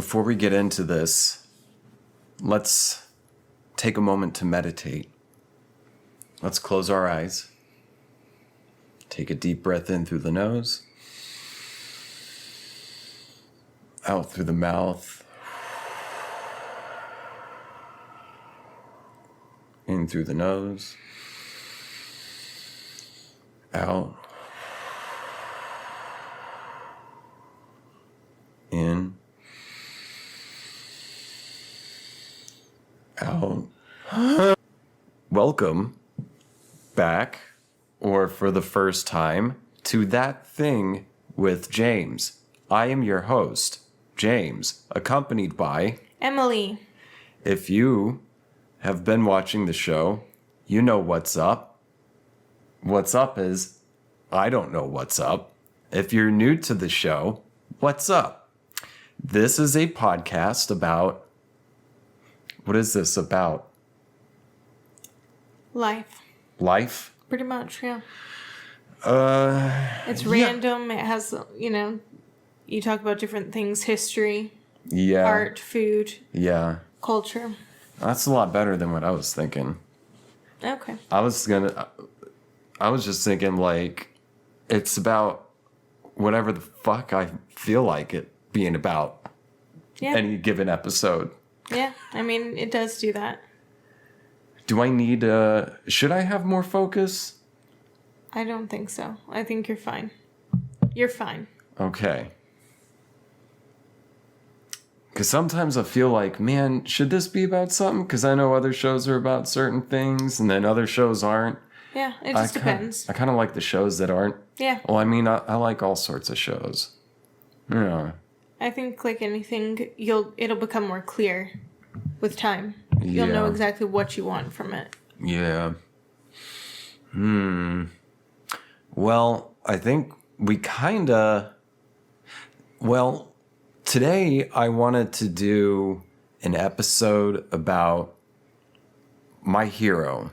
Before we get into this, let's take a moment to meditate. Let's close our eyes. Take a deep breath in through the nose, out through the mouth, in through the nose, out, in, out. Welcome back, or for the first time, to That Thing with James. I am your host, James, accompanied by Emily. If you have been watching the show, you know what's up. What's up is, I don't know what's up. If you're new to the show, what's up? This is a podcast about, what is this about? Life? Pretty much, yeah. It's yeah. random. It has, you talk about different things, history, Yeah. art, food, Yeah. culture. That's a lot better than what I was thinking. Okay. I was just thinking, like, it's about whatever the fuck I feel like it being about. Yeah. Any given episode. Yeah, I mean, it does do that. Do I need, should I have more focus? I don't think so. I think you're fine. You're fine. Okay. Because sometimes I feel like, man, should this be about something? Because I know other shows are about certain things, and then other shows aren't. Yeah, it just depends. I kind of like the shows that aren't. Yeah. Well, I mean, I like all sorts of shows. Yeah. I think, like anything, it'll become more clear with time. You'll know exactly what you want from it. Yeah. Well, I think we today I wanted to do an episode about my hero,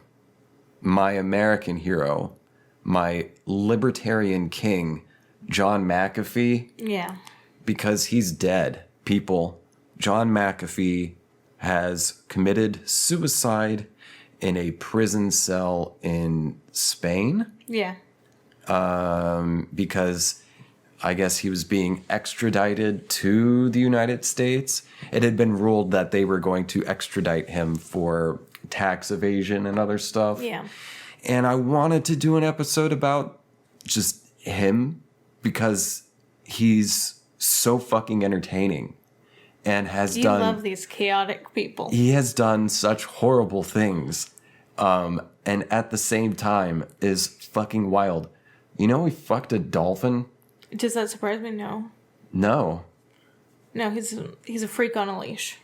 my American hero, my libertarian king, John McAfee. Yeah. Because he's dead, people. John McAfee has committed suicide in a prison cell in Spain. Yeah. Because I guess he was being extradited to the United States. It had been ruled that they were going to extradite him for tax evasion and other stuff. Yeah. And I wanted to do an episode about just him because he's so fucking entertaining and has You love these chaotic people. He has done such horrible things. And at the same time is fucking wild. You know, he fucked a dolphin. Does that surprise me? No. No, he's a freak on a leash.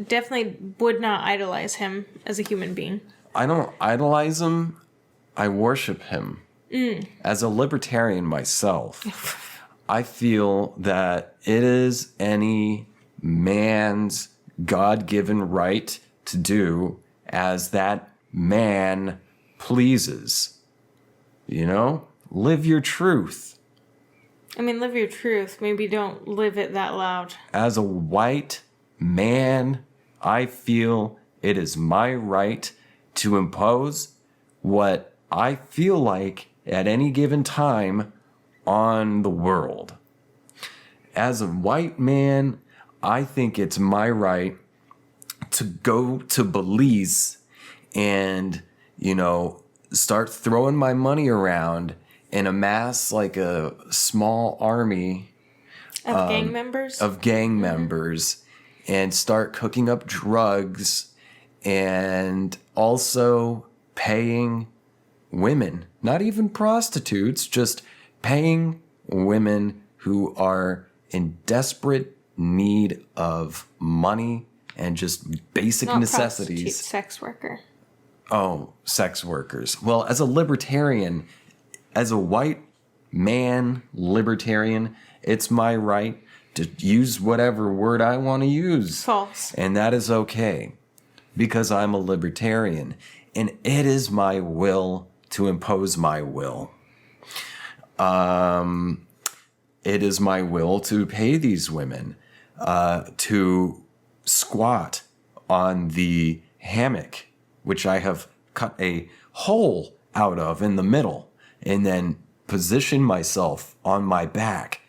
Definitely would not idolize him as a human being. I don't idolize him. I worship him. As a libertarian myself, I feel that it is any man's God-given right to do as that man pleases. You know? Live your truth. I mean, live your truth. Maybe don't live it that loud. As a white man, I feel it is my right to impose what I feel like at any given time on the world. As a white man, I think it's my right to go to Belize and, start throwing my money around and amass like a small army Of gang members? Of gang members and start cooking up drugs and also paying women, not even prostitutes, just paying women who are in desperate need of money and just basic Not necessities. Prostitute, sex worker. Oh, sex workers. Well, as a libertarian, as a white man libertarian, it's my right to use whatever word I want to use. False. And that is okay because I'm a libertarian and it is my will to impose my will. It is my will to pay these women. to squat on the hammock, which I have cut a hole out of in the middle, and then position myself on my back,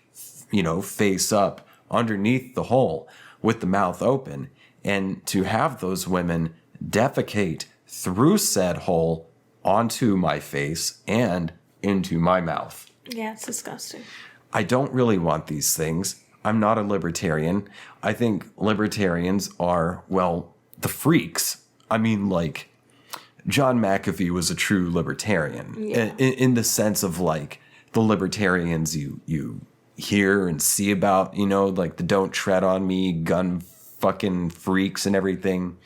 face up underneath the hole with the mouth open, and to have those women defecate through said hole onto my face and into my mouth. Yeah, it's disgusting. I don't really want these things. I'm not a libertarian. I think libertarians are, well, the freaks. I mean, like, John McAfee was a true libertarian in the sense of, like, the libertarians you hear and see about, like the don't tread on me, gun fucking freaks and everything.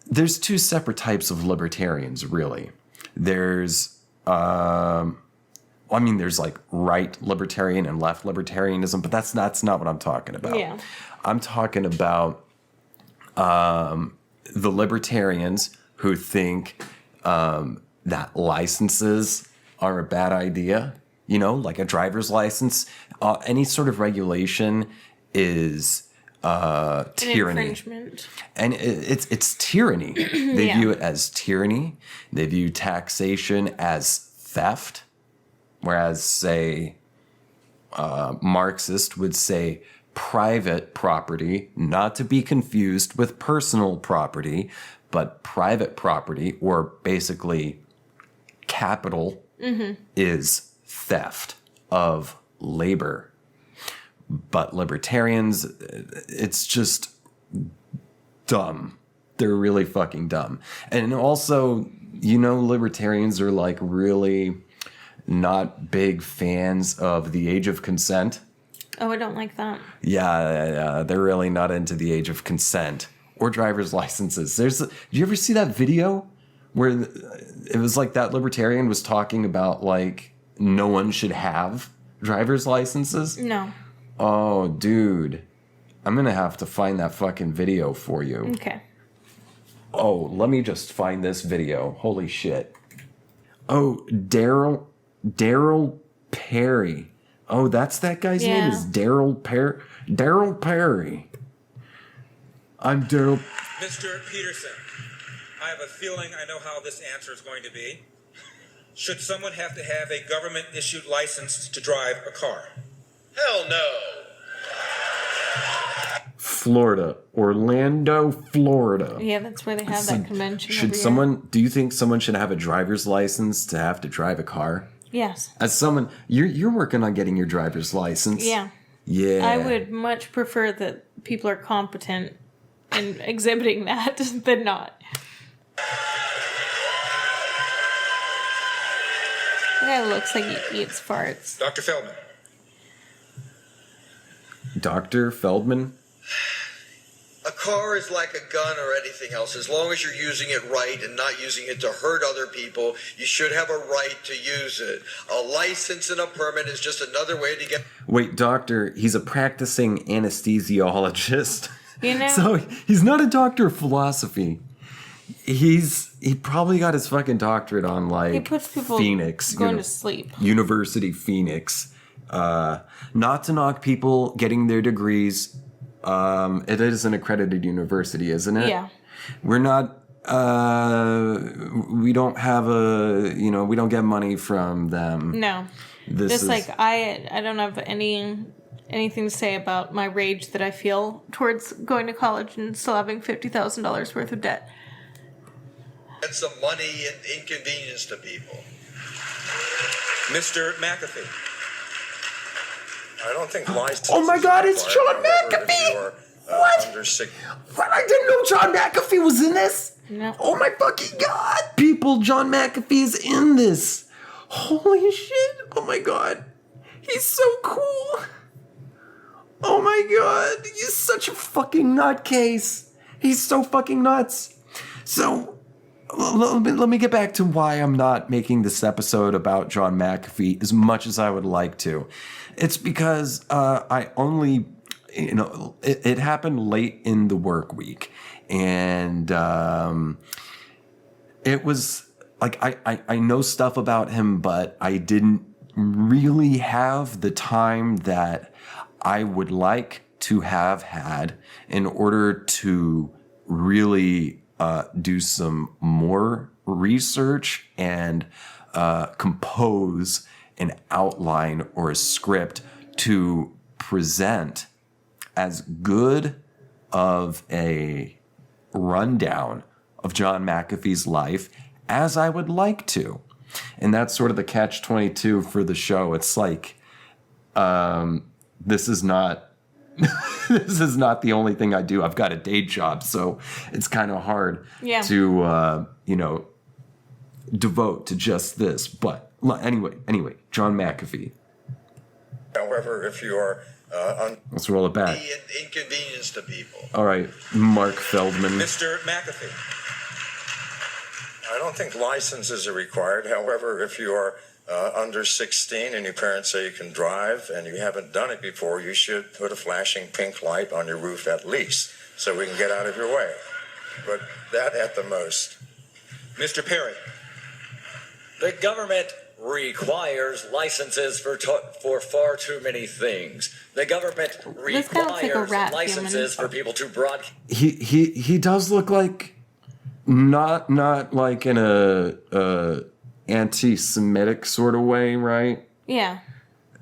There's two separate types of libertarians, really. There's there's like right libertarian and left libertarianism, but that's not what I'm talking about. Yeah. I'm talking about the libertarians who think that licenses are a bad idea, like a driver's license. Any sort of regulation is tyranny. Infringement. And it's tyranny. They view it as tyranny. They view taxation as theft. Whereas, say, Marxist would say private property, not to be confused with personal property, but private property, or basically capital, is theft of labor. But libertarians, it's just dumb. They're really fucking dumb. And also, libertarians are like really not big fans of the age of consent. Oh, I don't like that. Yeah, they're really not into the age of consent or driver's licenses. Did you ever see that video where it was like that libertarian was talking about like no one should have driver's licenses? No. Oh, dude. I'm going to have to find that fucking video for you. Okay. Oh, let me just find this video. Holy shit. Oh, Daryl Perry. Oh, that's that guy's name is Daryl Perry. Daryl Perry. I'm Daryl. Mr. Peterson, I have a feeling I know how this answer is going to be. Should someone have to have a government-issued license to drive a car? Hell no. Florida. Orlando, Florida. Yeah, that's where they have that convention. Do you think someone should have a driver's license to have to drive a car? Yes. As someone, you're working on getting your driver's license. Yeah. Yeah. I would much prefer that people are competent in exhibiting that than not. That guy looks like he eats farts. Dr. Feldman. Dr. Feldman? A car is like a gun or anything else. As long as you're using it right and not using it to hurt other people, you should have a right to use it. A license and a permit is just another way to get... Wait, doctor, he's a practicing anesthesiologist. You know? So he's not a doctor of philosophy. He probably got his fucking doctorate on like he puts people Phoenix. Going to sleep. University Phoenix. Not to knock people getting their degrees. It is an accredited university, isn't it? Yeah. We're not, we don't have we don't get money from them. No. I don't have anything to say about my rage that I feel towards going to college and still having $50,000 worth of debt. Get some money and inconvenience to people. Mr. McAfee. I don't think license. Oh my God, it's John McAfee! What? What? I didn't know John McAfee was in this. No. Oh my fucking God, people! John McAfee is in this. Holy shit! Oh my God, he's so cool. Oh my God, he's such a fucking nutcase. He's so fucking nuts. So. Let me get back to why I'm not making this episode about John McAfee as much as I would like to. It's because I only, it happened late in the work week. And it was like, I know stuff about him, but I didn't really have the time that I would like to have had in order to really do some more research and compose an outline or a script to present as good of a rundown of John McAfee's life as I would like to. And that's sort of the catch-22 for the show. It's like, this is not this is not the only thing I do. I've got a day job, so it's kind of hard to devote to just this. But anyway, John McAfee. However, if you are let's roll it back. Inconvenience to people. All right, Mark Feldman. Mr. McAfee. I don't think licenses are required. However, if you are under 16 and your parents say you can drive and you haven't done it before, you should put a flashing pink light on your roof at least so we can get out of your way. But that at the most. Mr. Perry. The government requires licenses for far too many things. The government requires licenses for people to broadcast. He does look like not like in a anti-Semitic sort of way, right? Yeah.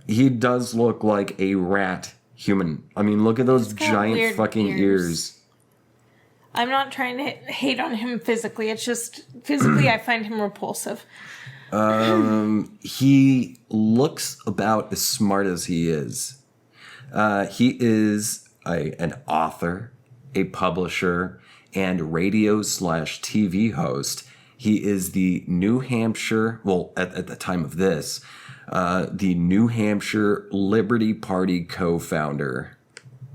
He does look like a rat human. I mean, look at those giant fucking ears. I'm not trying to hate on him physically. It's just physically I find him repulsive. He looks about as smart as he is. He is an author, a publisher, and radio/TV host. He is the New Hampshire, well, at the time of this, the New Hampshire Liberty Party co-founder.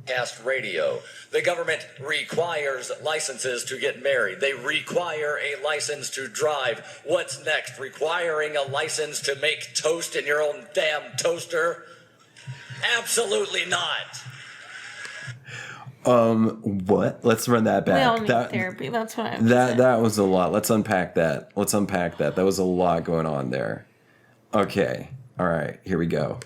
Cast radio. The government requires licenses to get married. They require a license to drive. What's next? Requiring a license to make toast in your own damn toaster? Absolutely not. What? Let's run that back. We all need therapy. That's what I'm saying. That was a lot. Let's unpack that. That was a lot going on there. Okay. All right. Here we go.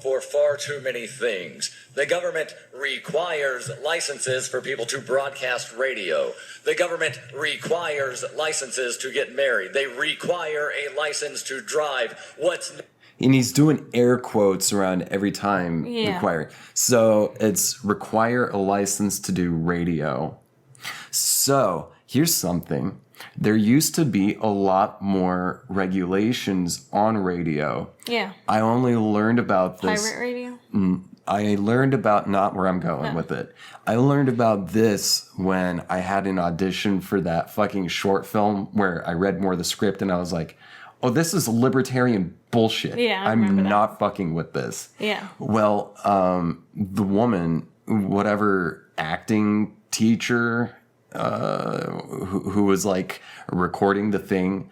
For far too many things. The government requires licenses for people to broadcast radio. The government requires licenses to get married. They require a license to drive. And he's doing air quotes around every time requiring. So it's require a license to do radio. So here's something. There used to be a lot more regulations on radio. Yeah. I only learned about this. Pirate radio? I learned about, not where I'm going with it. I learned about this when I had an audition for that fucking short film where I read more of the script and I was like, oh, this is libertarian bullshit. Yeah, I'm not fucking with this. Yeah. Well, the woman, whatever acting teacher who was like recording the thing,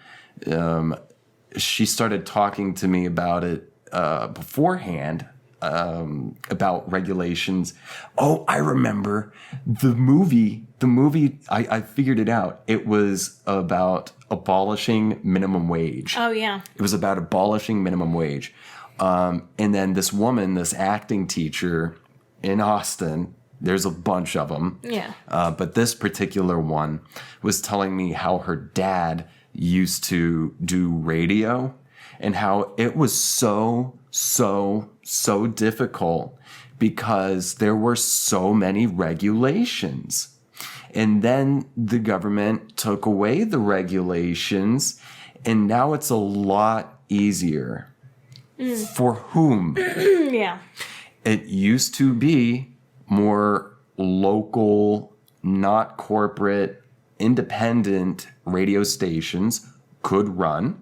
she started talking to me about it beforehand, about regulations. Oh, I remember the movie. I figured it out. It was about abolishing minimum wage. Oh, yeah. It was about abolishing minimum wage. And then this woman, this acting teacher in Austin, there's a bunch of them. Yeah. But this particular one was telling me how her dad used to do radio and how it was so difficult because there were so many regulations. And then the government took away the regulations, and now it's a lot easier. For whom? Yeah. It used to be more local, not corporate, independent radio stations could run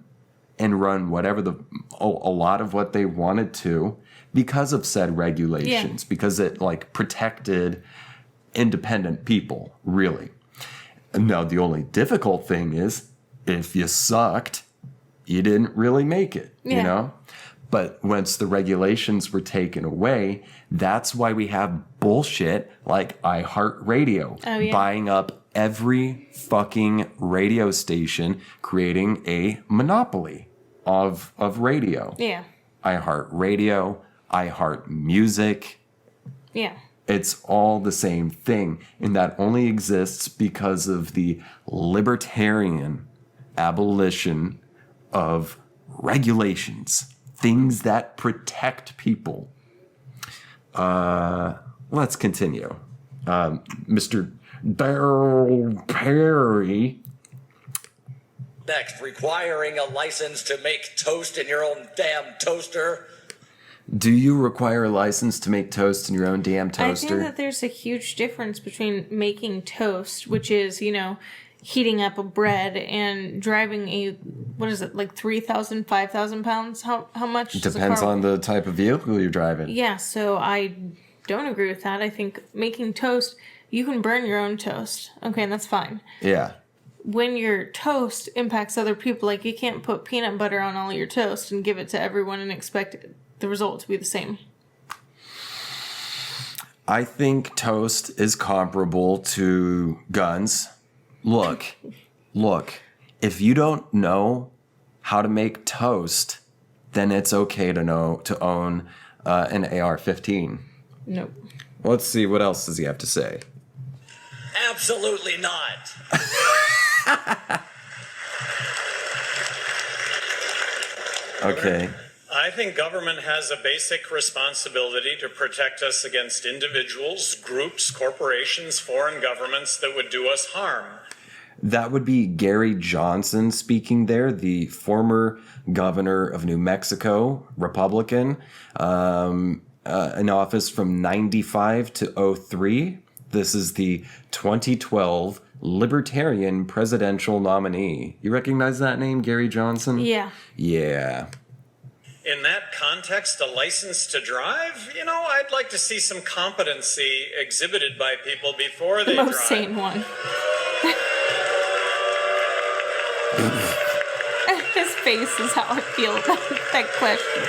whatever a lot of what they wanted to because of said regulations, because it like protected independent people, really. Now, the only difficult thing is if you sucked, you didn't really make it, you know? But once the regulations were taken away, that's why we have bullshit like iHeartRadio buying up every fucking radio station, creating a monopoly of radio. Yeah. iHeartRadio, iHeartMusic. Yeah. It's all the same thing, and that only exists because of the libertarian abolition of regulations, things that protect people. Let's continue. Mr. Daryl Perry. Next, requiring a license to make toast in your own damn toaster. Do you require a license to make toast in your own damn toaster? I think that there's a huge difference between making toast, which is, heating up a bread, and driving a, 3,000, 5,000 pounds? How much? Depends on the type of vehicle you're driving. Yeah, so I don't agree with that. I think making toast, you can burn your own toast. Okay, and that's fine. Yeah. When your toast impacts other people, like you can't put peanut butter on all your toast and give it to everyone and expect the result to be the same. I think toast is comparable to guns. Look, if you don't know how to make toast, then it's okay to own an AR-15. Nope. Let's see, what else does he have to say? Absolutely not. Okay. I think government has a basic responsibility to protect us against individuals, groups, corporations, foreign governments that would do us harm. That would be Gary Johnson speaking there, the former governor of New Mexico, Republican, in office from 95 to 03. This is the 2012 Libertarian presidential nominee. You recognize that name, Gary Johnson? Yeah. Yeah. In that context, a license to drive? I'd like to see some competency exhibited by people before they The drive. most sane one. His face is how I feel about that question.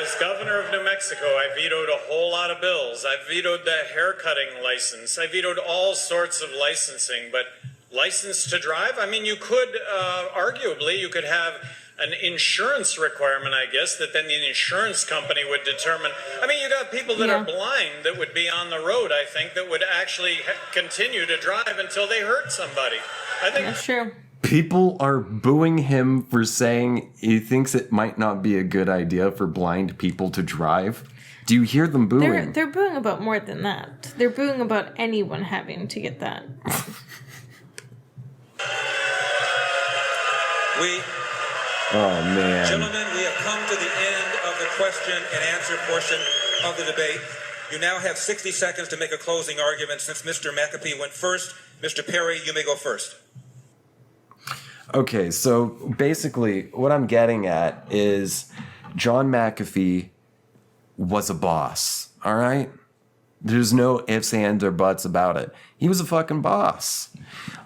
As governor of New Mexico, I vetoed a whole lot of bills. I vetoed the haircutting license. I vetoed all sorts of licensing, but license to drive? I mean, you could, arguably, you could have an insurance requirement, I guess, that then the insurance company would determine. I mean, you got people that are blind that would be on the road, I think, that would actually continue to drive until they hurt somebody. I think That's true. People are booing him for saying he thinks it might not be a good idea for blind people to drive. Do you hear them booing? They're booing about more than that. They're booing about anyone having to get that. Oh, man. Gentlemen, we have come to the end of the question and answer portion of the debate. You now have 60 seconds to make a closing argument. Since Mr. McAfee went first, Mr. Perry, you may go first. Okay, so basically what I'm getting at is John McAfee was a boss, all right? There's no ifs, ands, or buts about it. He was a fucking boss.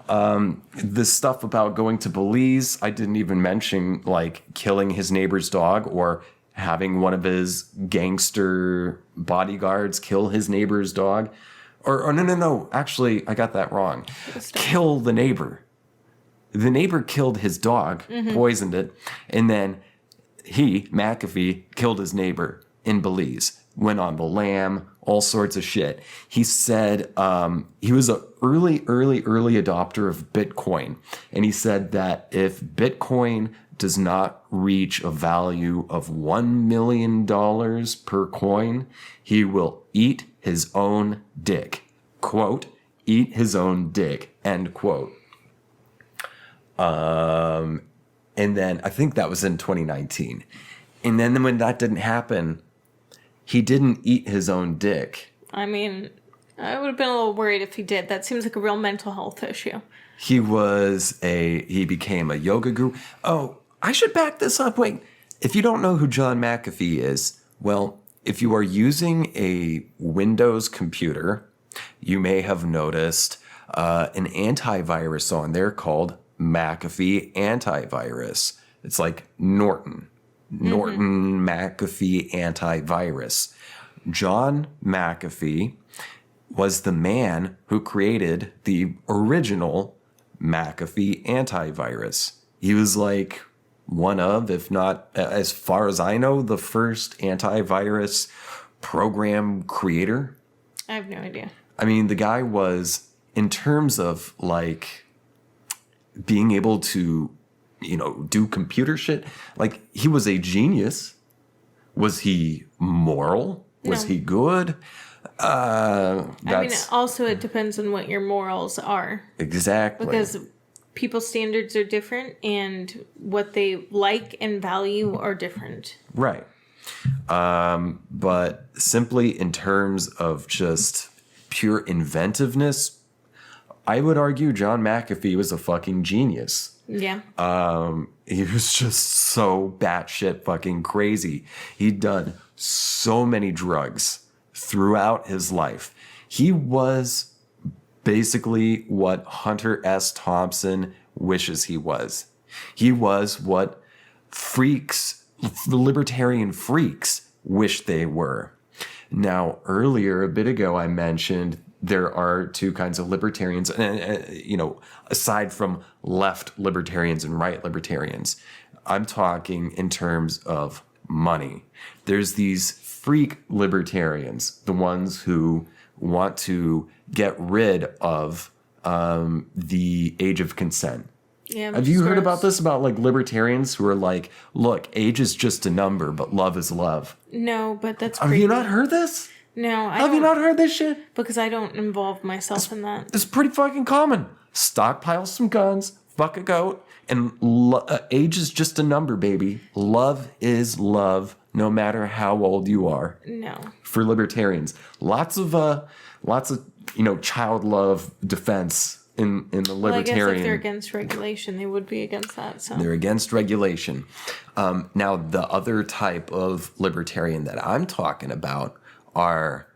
The stuff about going to Belize, I didn't even mention, like, killing his neighbor's dog or having one of his gangster bodyguards kill his neighbor's dog. Or no. Actually, I got that wrong. Kill the neighbor. The neighbor killed his dog, poisoned it, and then he, McAfee, killed his neighbor in Belize. Went on the lam, all sorts of shit. He said he was an early adopter of Bitcoin. And he said that if Bitcoin does not reach a value of $1 million per coin, he will eat his own dick. Quote, eat his own dick, end quote. And then I think that was in 2019. And then when that didn't happen, he didn't eat his own dick. I mean, I would have been a little worried if he did. That seems like a real mental health issue. He became a yoga guru. Oh, I should back this up. Wait, if you don't know who John McAfee is, well, if you are using a Windows computer, you may have noticed an antivirus on there called McAfee Antivirus. It's like Norton McAfee Antivirus. John McAfee was the man who created the original McAfee Antivirus. He was like one of, if not, as far as I know, the first antivirus program creator. I have no idea. I mean, the guy was, in terms of like being able to, do computer shit, like he was a genius. Was he moral? Was he good? I mean, also it depends on what your morals are. Exactly. Because people's standards are different and what they like and value are different. Right. But simply in terms of just pure inventiveness, I would argue John McAfee was a fucking genius. Yeah. He was just so batshit fucking crazy. He'd done so many drugs throughout his life. He was basically what Hunter S. Thompson wishes he was. He was what the libertarian freaks wish they were. Now, earlier, a bit ago, I mentioned there are two kinds of libertarians, aside from left libertarians and right libertarians. I'm talking in terms of money. There's these freak libertarians, the ones who want to get rid of the age of consent. Yeah, have you heard about this? About like libertarians who are like, look, age is just a number, but love is love. No, but that's Have creepy. you not heard this? No, Have you not heard this shit? Because I don't involve myself in that. It's pretty fucking common. Stockpile some guns, fuck a goat, and age is just a number, baby. Love is love, no matter how old you are. No. For libertarians, lots of child love defense in the libertarian. Well, I guess if they're against regulation, they would be against that. So they're against regulation. Now, the other type of libertarian that I'm talking about are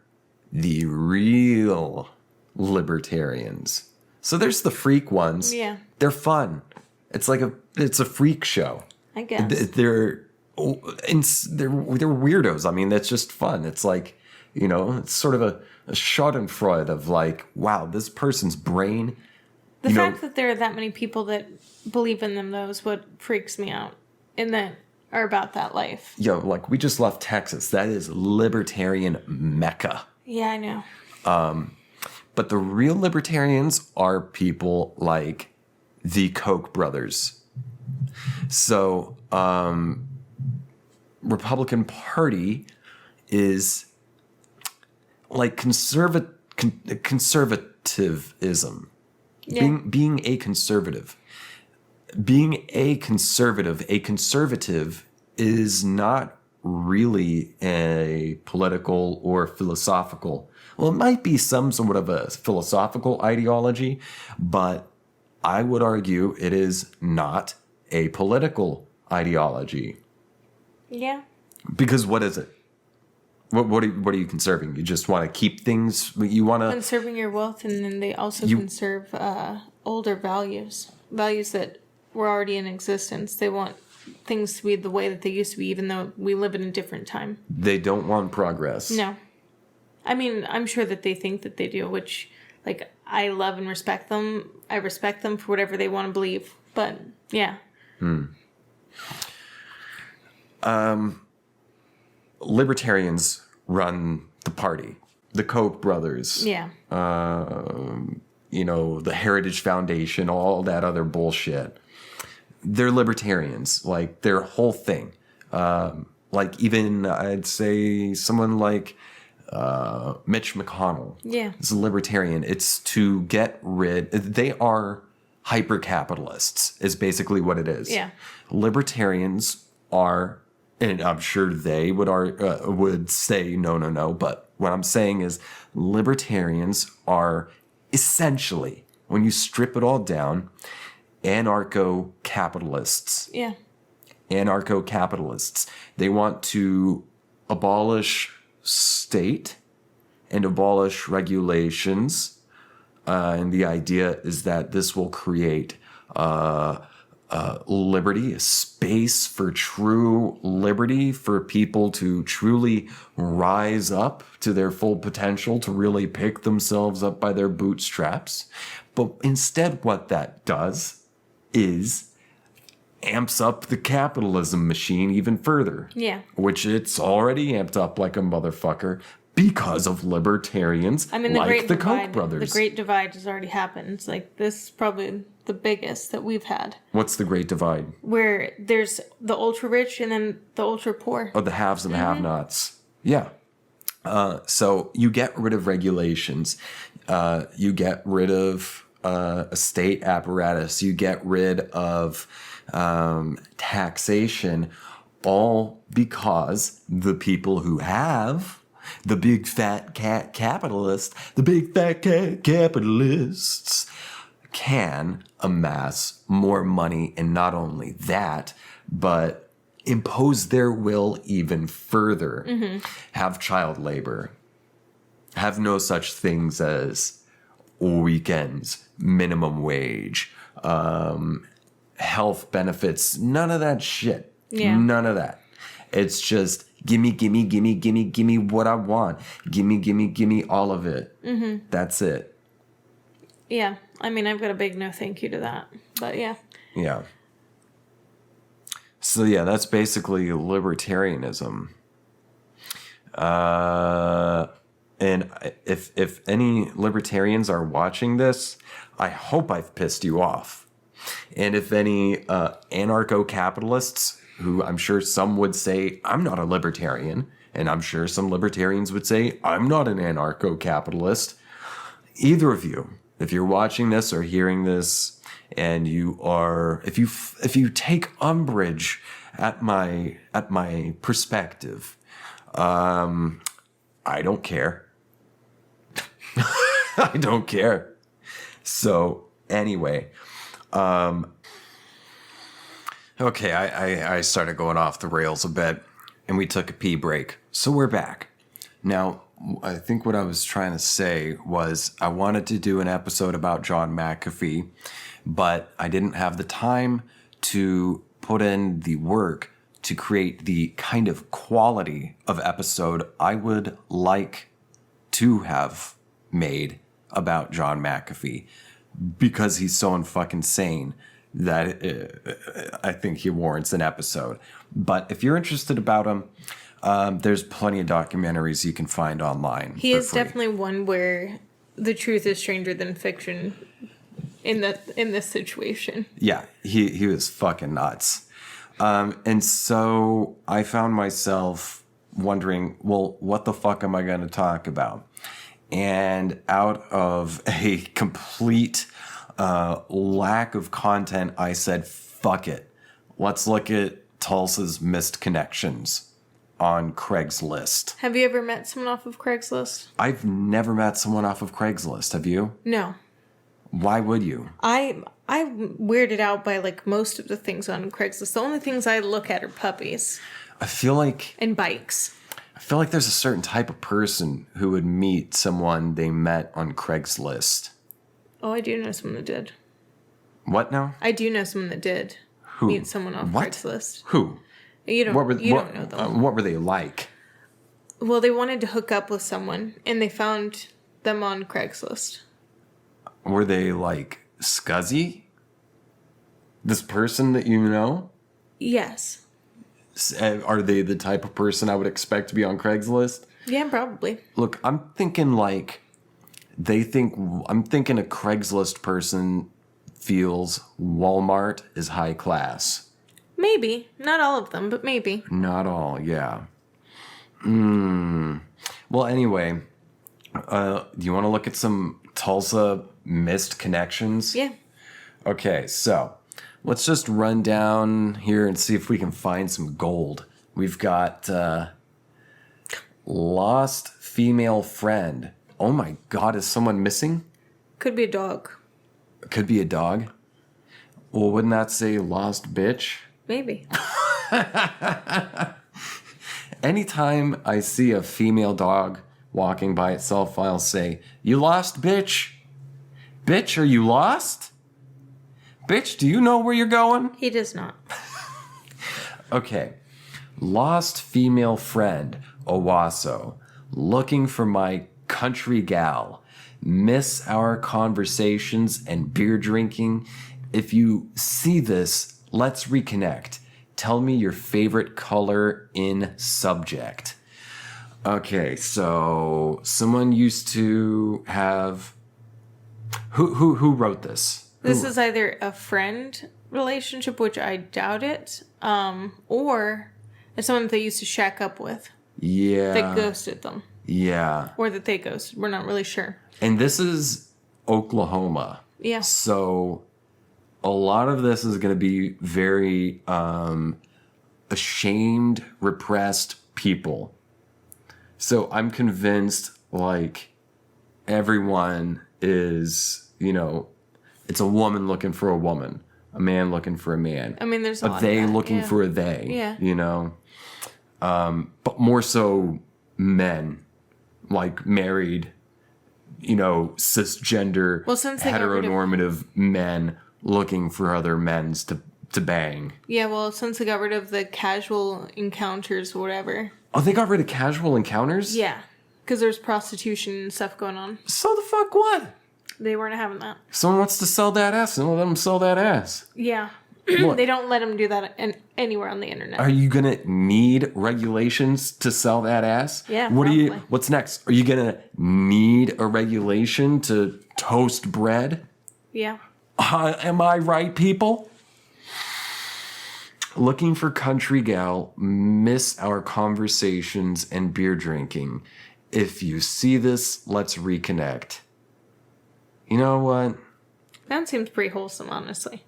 the real libertarians. So there's the freak ones. Yeah. They're fun. It's a freak show. I guess. They're weirdos. I mean, that's just fun. It's like, it's sort of a schadenfreude of like, wow, this person's brain. The fact that there are that many people that believe in them, though, is what freaks me out. And that are about that life. Yo, like we just left Texas. That is libertarian mecca. Yeah, I know. But the real libertarians are people like the Koch brothers. So, Republican Party is like conservatism. Yeah. Being a conservative. A conservative is not really a political or philosophical. Well, it might be some sort of a philosophical ideology, but I would argue it is not a political ideology. Yeah. Because what is it? What are you conserving? You just want to keep things. You want to conserving your wealth, and then they also conserve older values that were already in existence. They want things to be the way that they used to be, even though we live in a different time. They don't want progress. No. I mean, I'm sure that they think that they do, which, like, I love and respect them. I respect them for whatever they want to believe. But, yeah. Libertarians run the party. The Koch brothers. Yeah. The Heritage Foundation, all that other bullshit. They're libertarians. Like, their whole thing. Like, even, I'd say, someone like Mitch McConnell. Yeah. Is a libertarian. It's to get rid... They are hyper-capitalists, is basically what it is. Yeah. Libertarians are... And I'm sure they would say no. But what I'm saying is libertarians are essentially, when you strip it all down, anarcho-capitalists. Yeah. Anarcho-capitalists. They want to abolish state and abolish regulations. And the idea is that this will create liberty, a space for true liberty, for people to truly rise up to their full potential, to really pick themselves up by their bootstraps. But instead, what that does is amps up the capitalism machine even further. Yeah. Which it's already amped up like a motherfucker because of libertarians I mean, the like Great the Divide. Koch brothers. The Great Divide has already happened. It's like, this is probably the biggest that we've had. What's the Great Divide? Where there's the ultra rich and then the ultra poor. Oh, the haves and the have-nots. Yeah. So you get rid of regulations. You get rid of a state apparatus. You get rid of taxation, all because the people who have, the big fat cat capitalists, can amass more money, and not only that, but impose their will even further. Have child labor. Have no such things as weekends, minimum wage, health benefits, none of that shit. Yeah. None of that. It's just gimme what I want. Gimme all of it. That's it. Yeah. I mean, I've got a big no thank you to that. But yeah. Yeah. So yeah, that's basically libertarianism. And if any libertarians are watching this, I hope I've pissed you off. And if any anarcho-capitalists, who I'm sure some would say, I'm not a libertarian, and I'm sure some libertarians would say, I'm not an anarcho-capitalist. Either of you, if you're watching this or hearing this, and you are, if you take umbrage at my perspective, I don't care. I don't care. So anyway, okay, I started going off the rails a bit, and we took a pee break. So we're back. Now, I think what I was trying to say was I wanted to do an episode about John McAfee, but I didn't have the time to put in the work to create the kind of quality of episode I would like to have made about John McAfee, because he's so unfucking sane that I think he warrants an episode. But if you're interested about him, there's plenty of documentaries you can find online. He is definitely one where the truth is stranger than fiction in this situation. Yeah, he was fucking nuts. And so I found myself wondering, well, what the fuck am I going to talk about? And out of a complete lack of content, I said, fuck it. Let's look at Tulsa's missed connections on Craigslist. Have you ever met someone off of Craigslist? I've never met someone off of Craigslist. Have you? No. Why would you? I'm weirded out by like most of the things on Craigslist. The only things I look at are puppies I feel like and bikes. there's a certain type of person who would meet someone they met on Craigslist. Oh, I do know someone that did. What now? I do know someone that did Who? meet someone off What? Craigslist. Who? You don't know them. What were they like? Well, they wanted to hook up with someone, and they found them on Craigslist. Were they like scuzzy? This person that you know? Yes. Are they the type of person I would expect to be on Craigslist? Yeah, probably. Look, I'm thinking a Craigslist person feels Walmart is high class. Maybe. Not all of them, but maybe. Not all, yeah. Well, anyway, do you want to look at some Tulsa missed connections? Yeah. Okay, so let's just run down here and see if we can find some gold. We've got lost female friend. Oh my God, is someone missing? Could be a dog. Could be a dog. Well, wouldn't that say lost bitch? Maybe. Anytime I see a female dog walking by itself, I'll say, "You lost, bitch? Bitch, are you lost? Bitch, do you know where you're going?" He does not. Okay. Lost female friend, Owasso. Looking for my country gal. Miss our conversations and beer drinking. If you see this, let's reconnect. Tell me your favorite color in subject. Okay, so someone used to have... Who wrote this? This is either a friend relationship, which I doubt it, or it's someone that they used to shack up with. Yeah. That ghosted them. Yeah. Or that they ghosted. We're not really sure. And this is Oklahoma. Yeah. So a lot of this is going to be very ashamed, repressed people. So I'm convinced, like, everyone is, it's a woman looking for a woman, a man looking for a man. I mean, there's a lot they of that, looking yeah. for a they. Yeah. But more so men, like married, cisgender, Well, since they got rid of- heteronormative men looking for other men's to bang. Yeah, well, since they got rid of the casual encounters or whatever. Oh, they got rid of casual encounters? Yeah. Because there's prostitution and stuff going on. So the fuck what? They weren't having that. Someone wants to sell that ass, then let them sell that ass. Yeah. Look, They don't let them do that anywhere on the internet. are you gonna need regulations to sell that ass? Yeah, Probably. probably. What's next? Are you gonna need a regulation to toast bread? Yeah. Am I right, people? Looking for country gal, miss our conversations and beer drinking. If you see this, let's reconnect. You know what? That seems pretty wholesome, honestly.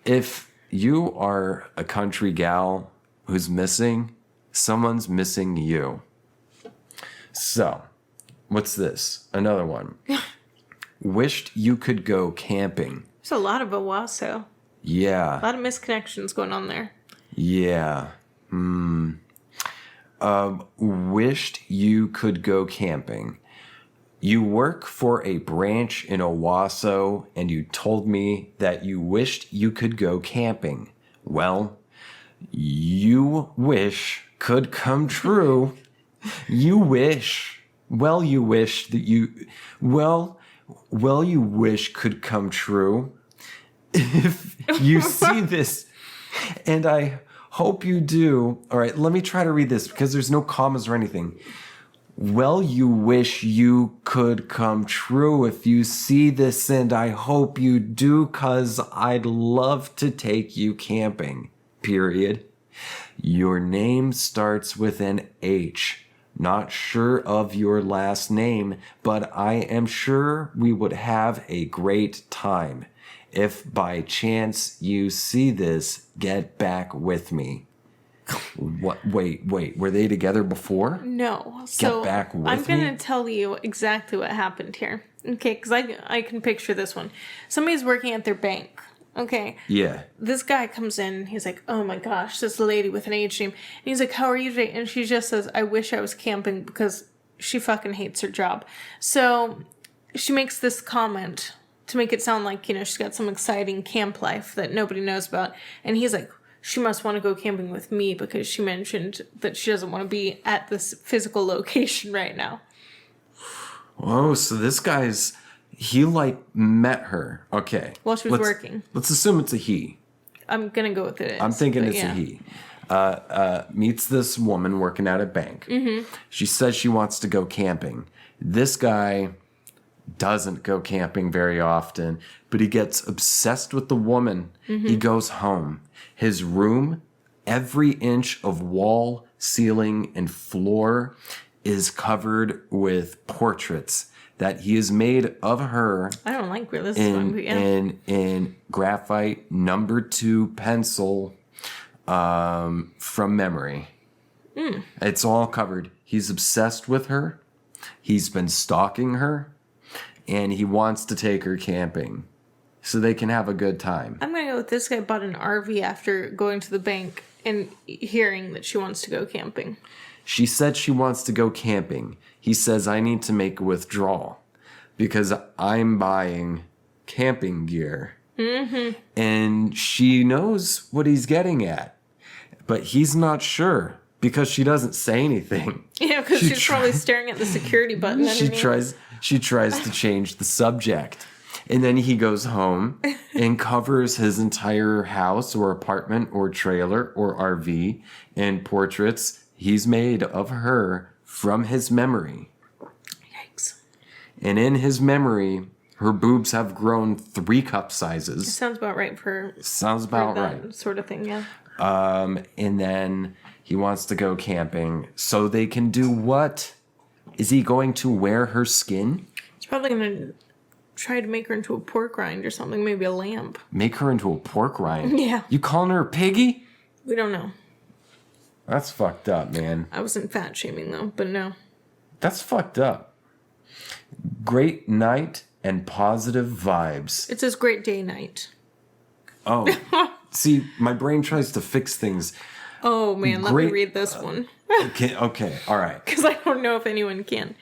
If you are a country gal who's missing, someone's missing you. So, what's this? Another one. Wished you could go camping. There's a lot of Owasso. Yeah. A lot of misconnections going on there. Yeah. Wished you could go camping. You work for a branch in Owasso, and you told me that you wished you could go camping. Well, you wish could come true. You wish. Well, you wish that you... Well, you wish could come true. If you see this, and I hope you do. All right, let me try to read this because there's no commas or anything. Well, you wish you could come true if you see this, and I hope you do, 'cause I'd love to take you camping. Period. Your name starts with an H. Not sure of your last name, but I am sure we would have a great time. If by chance you see this, get back with me. What? Wait. Were they together before? No. So back with I'm going me? to tell you exactly what happened here. Okay, because I can picture this one. Somebody's working at their bank. Okay. Yeah. This guy comes in. He's like, oh my gosh, this lady with an H name. And he's like, how are you today? And she just says, I wish I was camping, because she fucking hates her job. So she makes this comment to make it sound like, she's got some exciting camp life that nobody knows about. And he's like, she must want to go camping with me because she mentioned that she doesn't want to be at this physical location right now. Oh, so this guy's... He, met her. Okay. While she was working. Let's assume it's a he. I'm going to go with it. I'm thinking it's a he. Meets this woman working at a bank. Mm-hmm. She says she wants to go camping. This guy doesn't go camping very often, but he gets obsessed with the woman. Mm-hmm. He goes home. His room, every inch of wall, ceiling, and floor is covered with portraits that he has made of her. I don't like where this is going, but yeah. In graphite #2 pencil from memory. It's all covered. He's obsessed with her. He's been stalking her. And he wants to take her camping so they can have a good time. I'm going to go with this guy bought an RV after going to the bank and hearing that she wants to go camping. She said she wants to go camping. He says, I need to make a withdrawal because I'm buying camping gear. Mm-hmm. And she knows what he's getting at, but he's not sure because she doesn't say anything. Yeah, because she's probably staring at the security button. She tries to change the subject. And then he goes home and covers his entire house or apartment or trailer or RV in portraits he's made of her from his memory. Yikes. And in his memory, her boobs have grown 3 cup It sizes. sounds about right for Sounds about that right. sort of thing, yeah. And then he wants to go camping so they can do what? Is he going to wear her skin? He's probably going to try to make her into a pork rind or something, maybe a lamb. Make her into a pork rind? Yeah. You calling her a piggy? We don't know. That's fucked up, man. I wasn't fat shaming though, but no. That's fucked up. Great night and positive vibes. It says great day night. Oh, see, my brain tries to fix things. Oh man, let me Great- read this one. Okay, all right. Because I don't know if anyone can.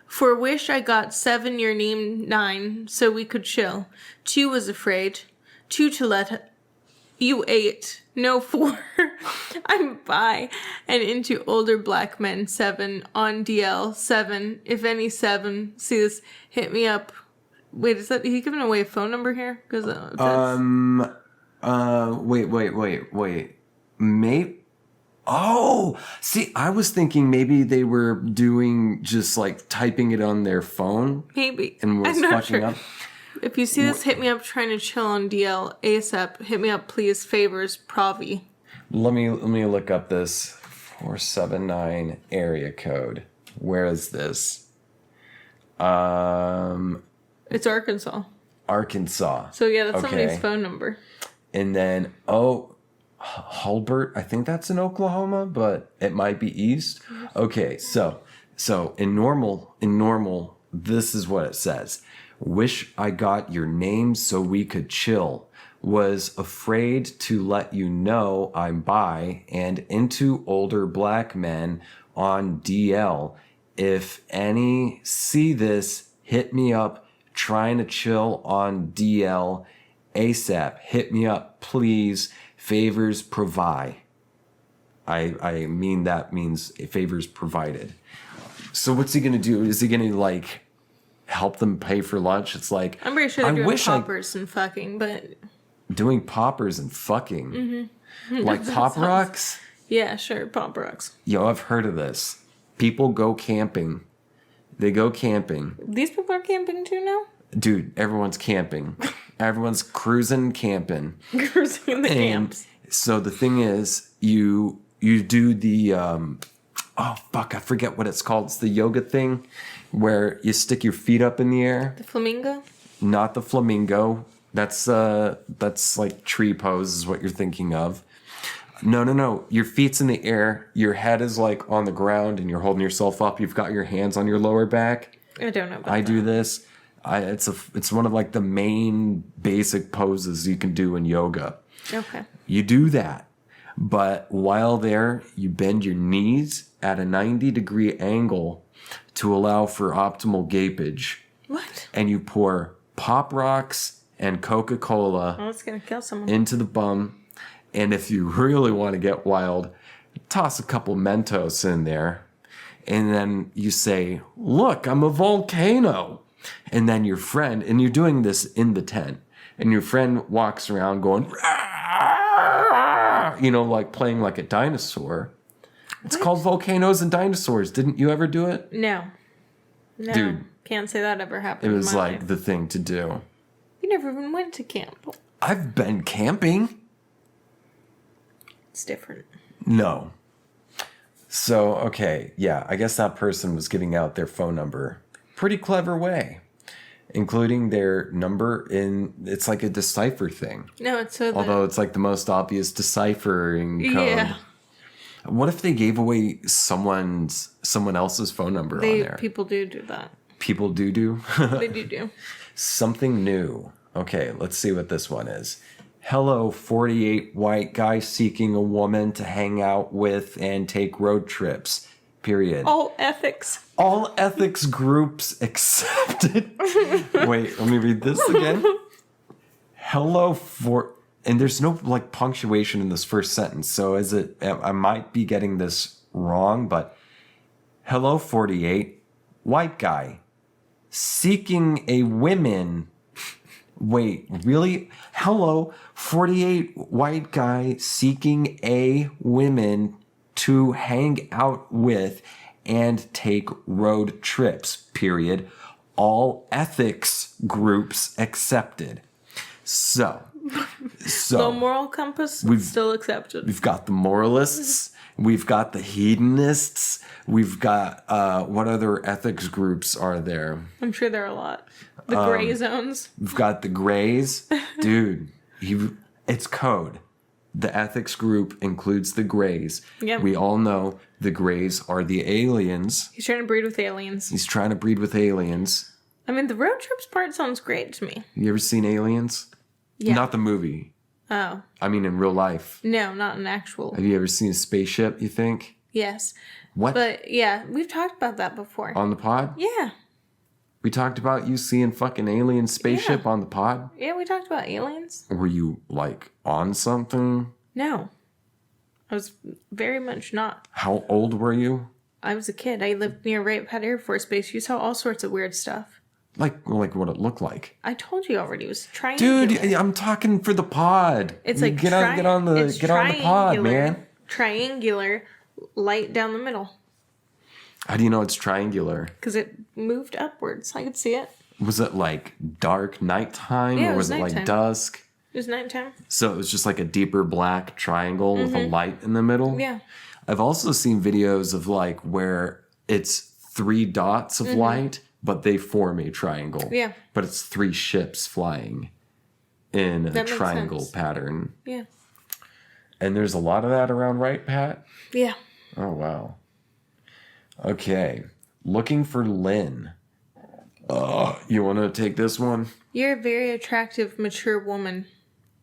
For wish I got 7, your name 9, so we could chill. 2 was afraid. 2 to let you 8. No 4. I'm bi. And into older black men 7 on DL 7. If any 7 see this, hit me up. Wait, is he giving away a phone number here? Because Wait. Maybe. Oh, see, I was thinking maybe they were doing just like typing it on their phone maybe. and was I'm not fucking sure. up. If you see this, hit me up trying to chill on DL ASAP. Hit me up, please. Favors, Pravi. Let me look up this 479 area code. Where is this? It's Arkansas. Arkansas. So yeah, that's Okay. somebody's phone number. And then Hulbert, I think that's in Oklahoma, but it might be east. Okay, so in normal, this is what it says. Wish I got your name so we could chill. Was afraid to let you know I'm bi and into older black men on DL. If any see this, hit me up. Trying to chill on DL ASAP. Hit me up, please. Favors provide. I mean that means favors provided. So what's he gonna do? Is he gonna like help them pay for lunch? It's like I'm pretty sure they're doing poppers and fucking, but doing poppers and fucking. Like pop rocks? yeah, sure, pop rocks. Yo, I've heard of this. People go camping. They go camping. These people are camping too now? Dude, everyone's camping. Everyone's cruising camping. Cruising in the And camps. so the thing is, you do the oh fuck, I forget what it's called. It's the yoga thing where you stick your feet up in the air. The flamingo? Not the flamingo. That's like tree pose is what you're thinking of. No. Your feet's in the air. Your head is like on the ground and you're holding yourself up. You've got your hands on your lower back. I don't know about I that. do this. It's one of like the main basic poses you can do in yoga. Okay. You do that. But while there, you bend your knees at a 90-degree angle to allow for optimal gapage. What? And you pour Pop Rocks and Coca-Cola Oh, it's gonna kill someone. into the bum. And if you really want to get wild, toss a couple Mentos in there. And then you say, look, I'm a volcano. And then your friend, and you're doing this in the tent, and your friend walks around going, "Rah!" Like playing like a dinosaur. It's called Volcanoes and Dinosaurs. Didn't you ever do it? No. Dude. Can't say that ever happened It was in my like life. the thing to do. You never even went to camp. I've been camping. It's different. No. So, okay, yeah, I guess that person was giving out their phone number. Pretty clever way. Including their number it's like a decipher thing. No, it's so Although it's like the most obvious deciphering code. yeah. What if they gave away someone else's phone number on there? People do that. People do? They do. Something new. Okay, let's see what this one is. Hello, 48 white guy seeking a woman to hang out with and take road trips. Period. All ethics. All ethics groups accepted. Wait, let me read this again. Hello and there's no like punctuation in this first sentence, so I might be getting this wrong, but hello, 48 white guy seeking a woman Wait, really? Hello, 48 white guy seeking A women to hang out with and take road trips, period. All ethics groups accepted. So Low moral compass still accepted. we've got the moralists, we've got the hedonists, we've got, what other ethics groups are there? I'm sure there are a lot. The gray zones. We've got the grays. Dude, it's code. The ethics group includes the grays. Yep. We all know the grays are the aliens. He's trying to breed with aliens. He's trying to breed with aliens. I mean, the road trips part sounds great to me. You ever seen Aliens? Yeah. Not the movie. Oh. I mean, in real life. No, not an actual. Have you ever seen a spaceship, you think? Yes. What? But yeah, we've talked about that before. On the pod? Yeah. We talked about you seeing fucking alien spaceship on the pod? Yeah, we talked about aliens. Were you, like, on something? No. I was very much not. How old were you? I was a kid. I lived near Wright Pat Air Force Base. You saw all sorts of weird stuff. Like what it looked like. I told you already. It was triangular. Dude, I'm talking for the pod. It's like get on the pod, man. Triangular, light down the middle. How do you know it's triangular? Because it moved upwards. I could see it. Was it like dark nighttime, Yeah, or it was was it like nighttime. dusk? It was nighttime. So it was just like a deeper black triangle with a light in the middle. Yeah. I've also seen videos of like where it's 3 dots of light, but they form a triangle. Yeah. But it's 3 ships flying in That a makes triangle sense. pattern. Yeah. And there's a lot of that around, right, Pat? Yeah. Oh, wow. Okay. Looking for Lynn. You want to take this one? You're a very attractive, mature woman.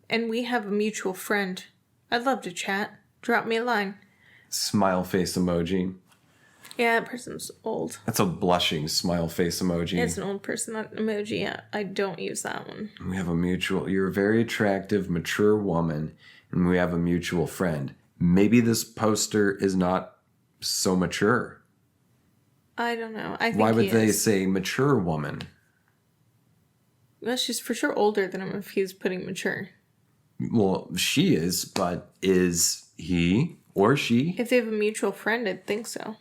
And we have a mutual friend. I'd love to chat. Drop me a line. Smile face emoji. Yeah, that person's old. That's a blushing smile face emoji. Yeah, it's an old person, that emoji. Yeah, I don't use that one. We have a mutual. You're a very attractive, mature woman, and we have a mutual friend. Maybe this poster is not so mature. I don't know. I think Why would he they is. say mature woman? Well, she's for sure older than him if he's putting mature. Well, she is, but is he or she? If they have a mutual friend, I'd think so.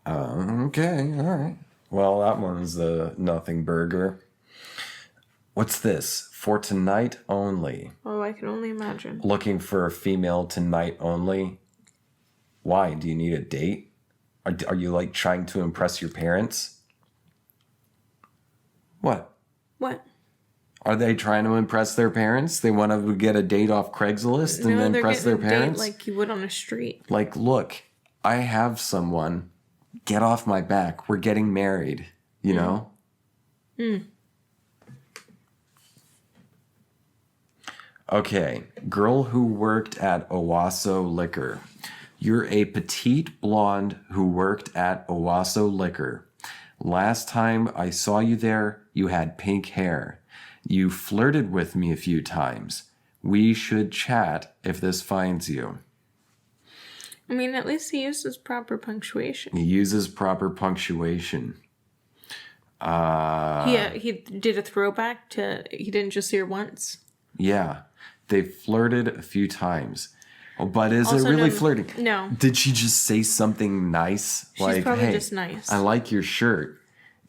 Okay, all right. Well, that one's the nothing burger. What's this? For tonight only. Oh, I can only imagine. Looking for a female tonight only. Why? Do you need a date? Are you like trying to impress your parents? What? What? Are they trying to impress their parents? They want to get a date off Craigslist and then they're impress their getting a date parents? like you would on a street. Like, look, I have someone. Get off my back. We're getting married, you know? Okay, girl who worked at Owasso Liquor. You're a petite blonde who worked at Owasso Liquor. Last time I saw you there, you had pink hair. You flirted with me a few times. We should chat if this finds you. I mean, at least he uses proper punctuation. He uses proper punctuation. Yeah, he did a throwback to he didn't just see her once. Yeah, they flirted a few times. Oh, but is Also, it really no, flirting? no. Did she just say something nice? She's probably hey, just nice. I like your shirt.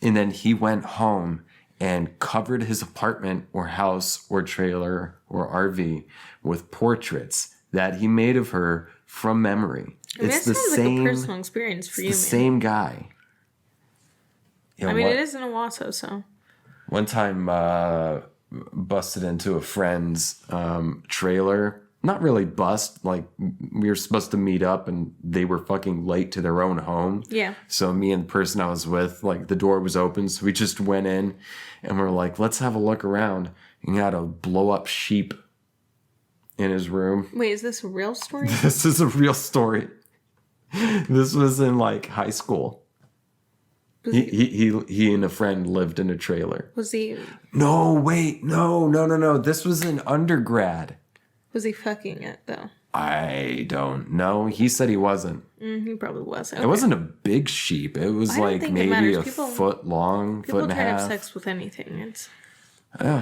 And then he went home and covered his apartment or house or trailer or RV with portraits that he made of her from memory. I mean, It's that the sounds same. like a personal experience for you, the man. same guy. You know I mean, what? it is in Owasso, so. One time, busted into a friend's trailer. Not really bust. Like, we were supposed to meet up and they were fucking late to their own home. Yeah. So me and the person I was with, like, the door was open. So we just went in and we're like, let's have a look around. And he had a blow up sheep in his room. Wait, is this a real story? This is a real story. This was in, like, high school. He and a friend lived in a trailer. Was he No, wait, no. This was in undergrad. fucking it though? I don't know. He said he wasn't. He probably was. Okay. It wasn't a big sheep. It was I don't like think it maybe matters. a People- foot long, People foot and a try to have half. sex with anything. It's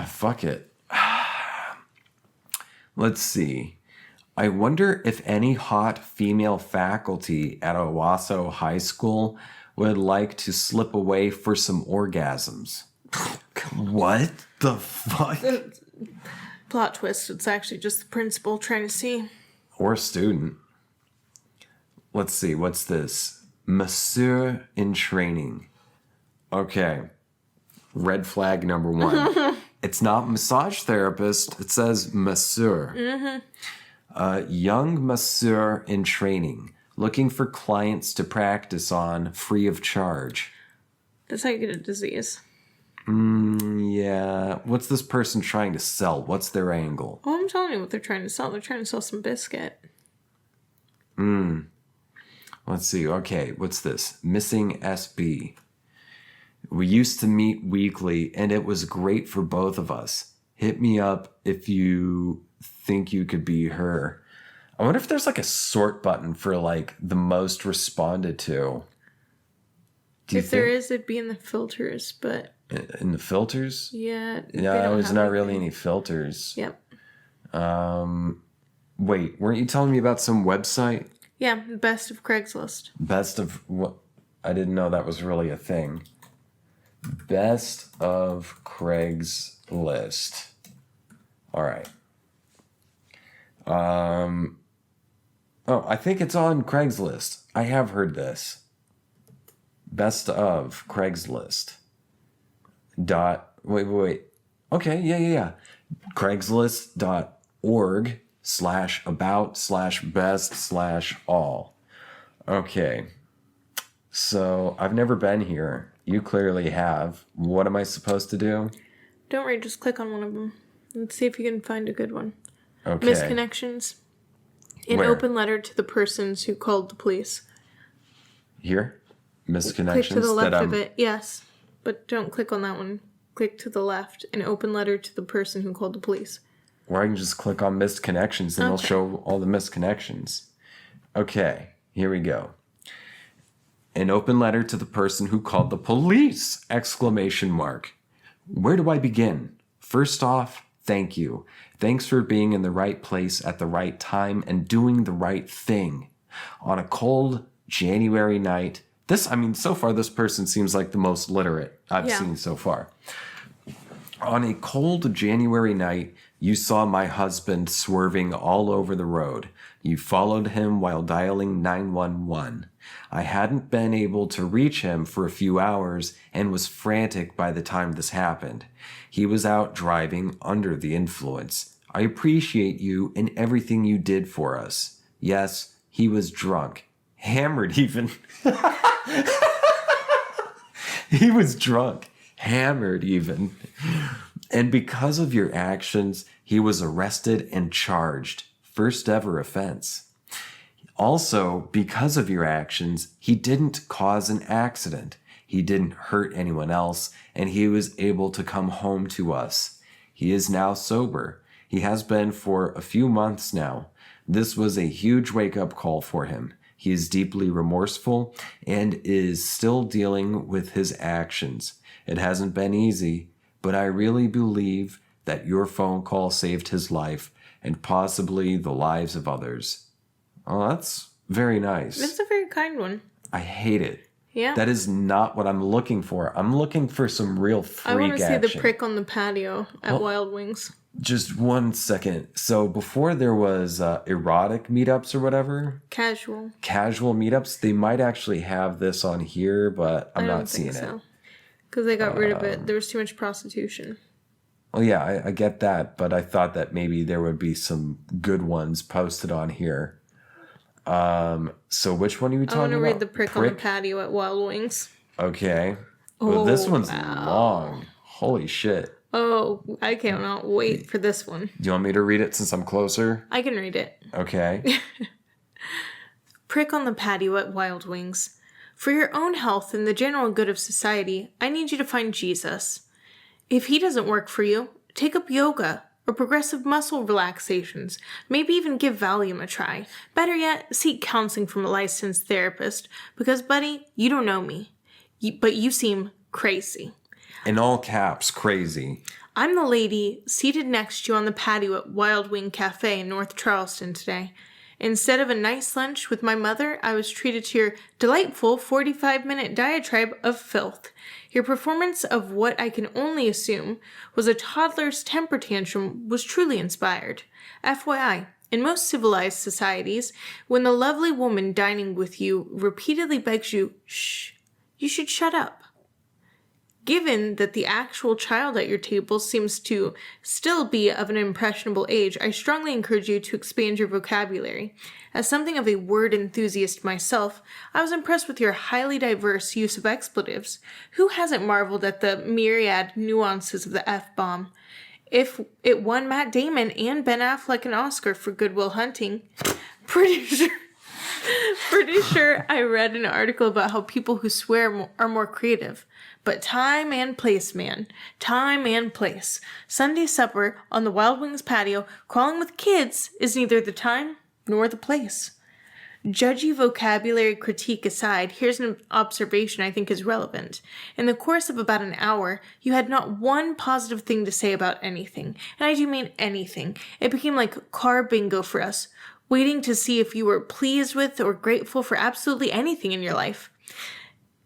Fuck it. Let's see. I wonder if any hot female faculty at Owasso High School would like to slip away for some orgasms. What the fuck? Plot twist, it's actually just the principal trying to see. Or student. Let's see, what's this? Masseur in training. Okay. Red flag number 1. It's not massage therapist. It says masseur. Young masseur in training. Looking for clients to practice on free of charge. That's how you get a disease. Yeah. What's this person trying to sell? What's their angle? Oh, I'm telling you what they're trying to sell. They're trying to sell some biscuit. Let's see. Okay, what's this? Missing SB. We used to meet weekly, and it was great for both of us. Hit me up if you think you could be her. I wonder if there's like a sort button for like the most responded to. If there is, it'd be in the filters, but... In the filters? Yeah. No, there's not really any filters. Yep. Wait, weren't you telling me about some website? Yeah, best of Craigslist. Best of what? I didn't know that was really a thing. Best of Craigslist. All right. Oh, I think it's on Craigslist. I have heard this. Best of Craigslist. Wait. Okay, yeah. Craigslist.org/about/best/all. Okay. So I've never been here. You clearly have. What am I supposed to do? Don't worry, just click on one of them. Let's see if you can find a good one. Okay. Misconnections. An Where? open letter to the persons who called the police. Here? Misconnections? Click to the left that of it. Yes. But don't click on that one. Click to the left. An open letter to the person who called the police. Or I can just click on missed connections and it'll show all the missed connections. Okay, here we go. An open letter to the person who called the police! ! Where do I begin? First off, thank you. Thanks for being in the right place at the right time and doing the right thing. On a cold January night, so far this person seems like the most literate I've seen so far. On a cold January night, you saw my husband swerving all over the road. You followed him while dialing 911. I hadn't been able to reach him for a few hours and was frantic by the time this happened. He was out driving under the influence. I appreciate you and everything you did for us. Yes, he was drunk. Hammered even. He was drunk. Hammered even. And because of your actions, he was arrested and charged. First ever offense. Also, because of your actions, he didn't cause an accident. He didn't hurt anyone else, and he was able to come home to us. He is now sober. He has been for a few months now. This was a huge wake-up call for him. He is deeply remorseful and is still dealing with his actions. It hasn't been easy, but I really believe that your phone call saved his life and possibly the lives of others. Oh, that's very nice. That's a very kind one. I hate it. Yeah. That is not what I'm looking for. I'm looking for some real freak action. I want to see the prick on the patio at Wild Wings. Just 1 second. So before there was erotic meetups or whatever. Casual meetups. They might actually have this on here, but I'm not seeing it. Because they got rid of it. There was too much prostitution. Well, yeah, I get that, but I thought that maybe there would be some good ones posted on here. So which one are you talking about? I want to read the prick on the patio at Wild Wings. Okay. Well, this one's long. Holy shit. Oh, I cannot wait for this one. Do you want me to read it since I'm closer? I can read it. Okay. Prick on the patio at Wild Wings. For your own health and the general good of society, I need you to find Jesus. If he doesn't work for you, take up yoga or progressive muscle relaxations. Maybe even give Valium a try. Better yet, seek counseling from a licensed therapist because, buddy, you don't know me, but you seem crazy. In all caps, crazy. I'm the lady seated next to you on the patio at Wild Wing Cafe in North Charleston today. Instead of a nice lunch with my mother, I was treated to your delightful 45-minute diatribe of filth. Your performance of what I can only assume was a toddler's temper tantrum was truly inspired. FYI, in most civilized societies, when the lovely woman dining with you repeatedly begs you, shh, you should shut up. Given that the actual child at your table seems to still be of an impressionable age, I strongly encourage you to expand your vocabulary. As something of a word enthusiast myself, I was impressed with your highly diverse use of expletives. Who hasn't marveled at the myriad nuances of the F-bomb? If it won Matt Damon and Ben Affleck an Oscar for Good Will Hunting, pretty sure I read an article about how people who swear are more creative. But time and place, man. Time and place. Sunday supper on the Wild Wings patio, crawling with kids, is neither the time nor the place. Judgy vocabulary critique aside, here's an observation I think is relevant. In the course of about an hour, you had not one positive thing to say about anything. And I do mean anything. It became like car bingo for us, waiting to see if you were pleased with or grateful for absolutely anything in your life.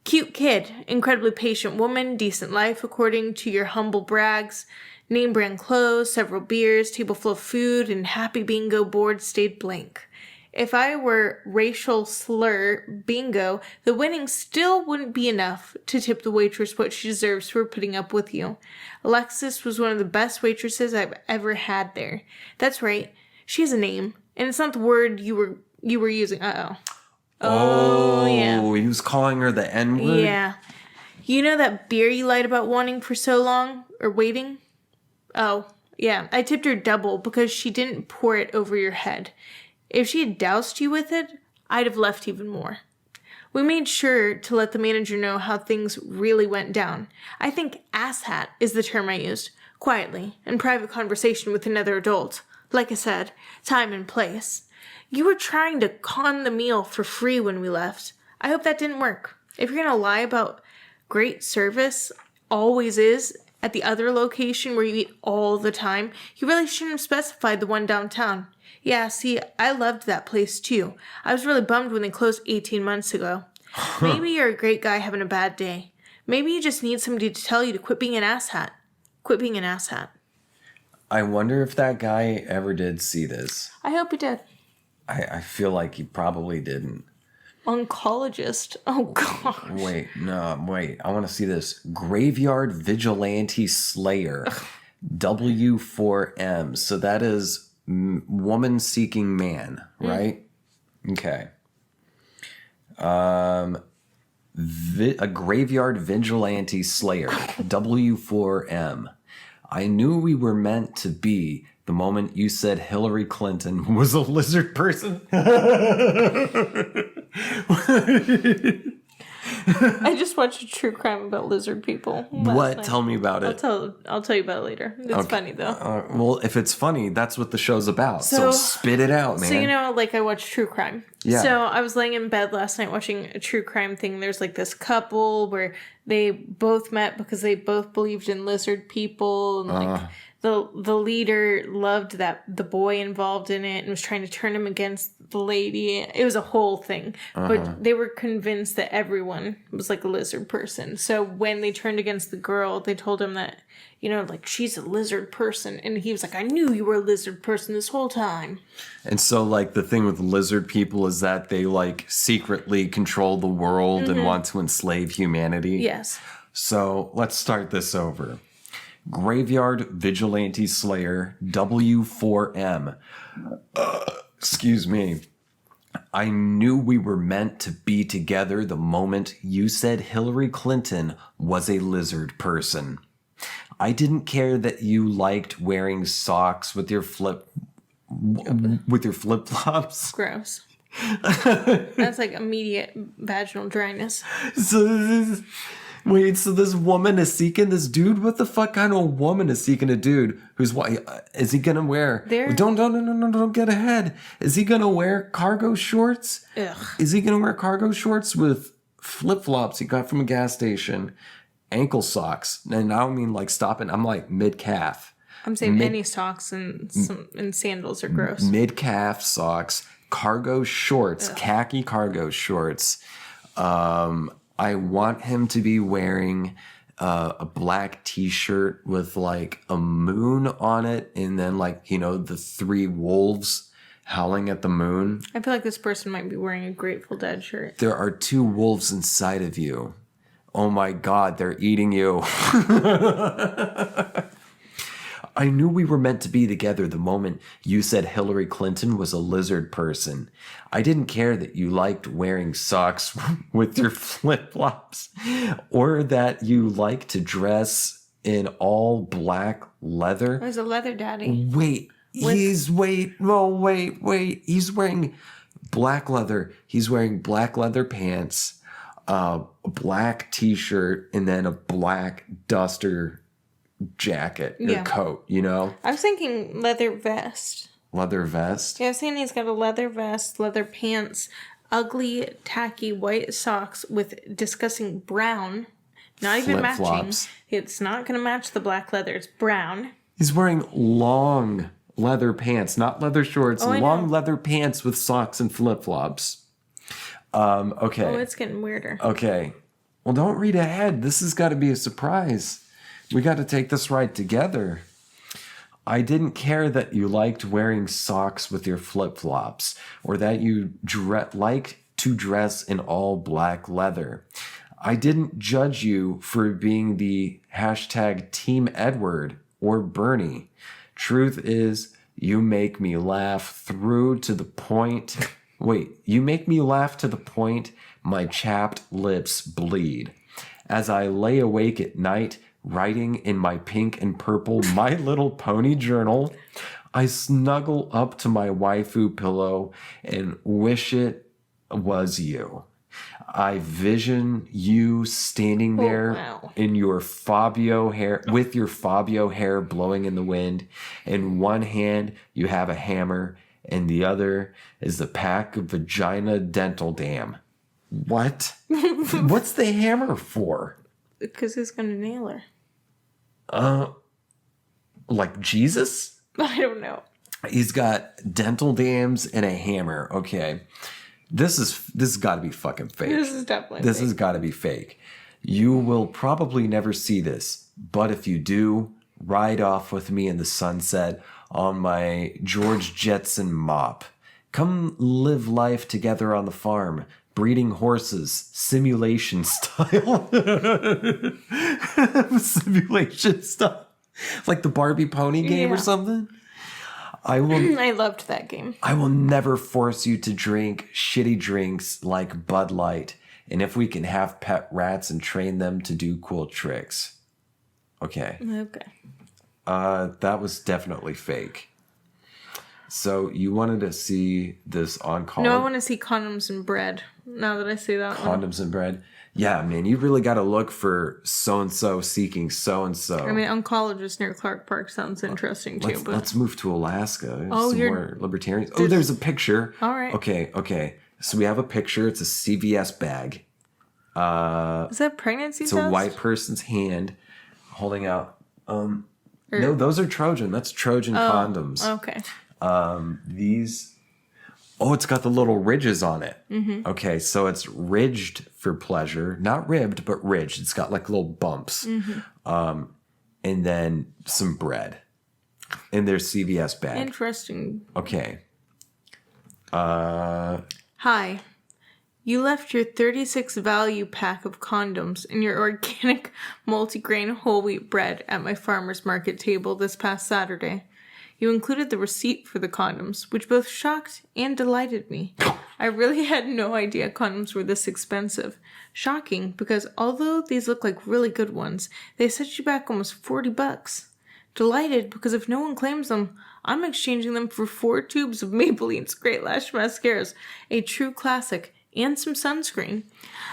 Cute kid, incredibly patient woman, decent life according to your humble brags, name brand clothes, several beers, table full of food, and happy bingo board stayed blank. If I were racial slur bingo, the winnings still wouldn't be enough to tip the waitress what she deserves for putting up with you. Alexis was one of the best waitresses I've ever had there. That's right, she has a name, and it's not the word you were using. Oh, yeah. He was calling her the N-word? Yeah. You know that beer you lied about wanting for so long? Or waiting? Oh, yeah. I tipped her double because she didn't pour it over your head. If she had doused you with it, I'd have left even more. We made sure to let the manager know how things really went down. I think asshat is the term I used. Quietly, in private conversation with another adult. Like I said, time and place. You were trying to con the meal for free when we left. I hope that didn't work. If you're going to lie about great service always is at the other location where you eat all the time, you really shouldn't have specified the one downtown. Yeah, see, I loved that place too. I was really bummed when they closed 18 months ago. Maybe you're a great guy having a bad day. Maybe you just need somebody to tell you to quit being an asshat. Quit being an asshat. I wonder if that guy ever did see this. I hope he did. I feel like he probably didn't. Oncologist. Oh, gosh. Wait. I want to see this. Graveyard Vigilante Slayer. W4M. So that is woman seeking man, right? Okay. A Graveyard Vigilante Slayer. W4M. I knew we were meant to be the moment you said Hillary Clinton was a lizard person. I just watched a true crime about lizard people. What? Night. Tell me about it. I'll tell you about it later. It's funny though. Well, if it's funny, that's what the show's about. So spit it out, man. So I watch true crime. Yeah. So I was laying in bed last night watching a true crime thing. There's like this couple where they both met because they both believed in lizard people, and like the leader loved the boy involved in it and was trying to turn him against the lady. It was a whole thing. But they were convinced that everyone was like a lizard person. So when they turned against the girl, they told him that, she's a lizard person. And he was like, I knew you were a lizard person this whole time. And so like the thing with lizard people is that they like secretly control the world and want to enslave humanity. Yes. So let's start this over. Graveyard Vigilante Slayer W4M. Excuse me. I knew we were meant to be together the moment you said Hillary Clinton was a lizard person. I didn't care that you liked wearing socks with your flip-flops. Gross. That's like immediate vaginal dryness. So this woman is seeking this dude? What the fuck kind of woman is seeking a dude who's white? Is he gonna wear? Don't get ahead. Is he gonna wear cargo shorts? Ugh. Is he gonna wear cargo shorts with flip flops he got from a gas station ankle socks. And I don't mean like stopping. I'm like mid-calf. I'm saying any socks and sandals are gross. Mid-calf socks, cargo shorts, khaki cargo shorts. I want him to be wearing a black t-shirt with like a moon on it, and then like, you know, the 3 wolves howling at the moon. I feel like this person might be wearing a Grateful Dead shirt. There are 2 wolves inside of you. Oh my God, they're eating you. I knew we were meant to be together the moment you said Hillary Clinton was a lizard person. I didn't care that you liked wearing socks with your flip-flops, or that you like to dress in all black leather. There's a leather daddy. Wait. He's wearing black leather. He's wearing black leather pants, a black t-shirt, and then a black duster jacket or coat, you know? I was thinking leather vest. Leather vest? Yeah, I was saying he's got a leather vest, leather pants, ugly, tacky white socks with disgusting brown, not even matching. It's not going to match the black leather. It's brown. He's wearing long leather pants, not leather shorts, long leather pants with socks and flip-flops. Okay. Oh, it's getting weirder. Okay. Well, don't read ahead. This has got to be a surprise. We got to take this ride together. I didn't care that you liked wearing socks with your flip-flops, or that you like to dress in all black leather. I didn't judge you for being the hashtag Team Edward or Bernie. Truth is, you make me laugh through to the point. Wait, you make me laugh to the point my chapped lips bleed. As I lay awake at night, writing in my pink and purple My Little Pony journal, I snuggle up to my waifu pillow and wish it was you. I vision you standing there in your Fabio hair, with your Fabio hair blowing in the wind. In one hand, you have a hammer, and the other is the pack of vagina dental dam. What? What's the hammer for? Because he's going to nail her. Like Jesus? I don't know. He's got dental dams and a hammer. Okay. This has got to be fucking fake. This is definitely This fake. has got to be fake. You will probably never see this, but if you do, ride off with me in the sunset on my George Jetson mop. Come live life together on the farm, breeding horses, simulation style. Simulation style. Like the Barbie pony game or something. I loved that game. I will never force you to drink shitty drinks like Bud Light. And if we can have pet rats and train them to do cool tricks. Okay. Okay. That was definitely fake. So you wanted to see this on college? No, I want to see condoms and bread. Now that I see that one. Condoms and bread. Yeah, man, you really got to look for so-and-so seeking so-and-so. I mean, oncologist near Clark Park sounds interesting too. Let's move to Alaska. Oh, some more libertarians. Oh, there's a picture. All right. Okay. So we have a picture. It's a CVS bag. Is that pregnancy It's test? a white person's hand holding out. No, those are Trojan. That's Trojan condoms. Okay. These. Oh, it's got the little ridges on it. Mm-hmm. Okay, so it's ridged for pleasure. Not ribbed, but ridged. It's got like little bumps. Mm-hmm. And then some bread. In their CVS bag. Interesting. Okay. Hi. You left your 36 value pack of condoms and your organic multigrain whole wheat bread at my farmer's market table this past Saturday. You included the receipt for the condoms, which both shocked and delighted me. I really had no idea condoms were this expensive. Shocking, because although these look like really good ones, they set you back almost $40. Delighted, because if no one claims them, I'm exchanging them for 4 tubes of Maybelline's Great Lash Mascaras, a true classic, and some sunscreen.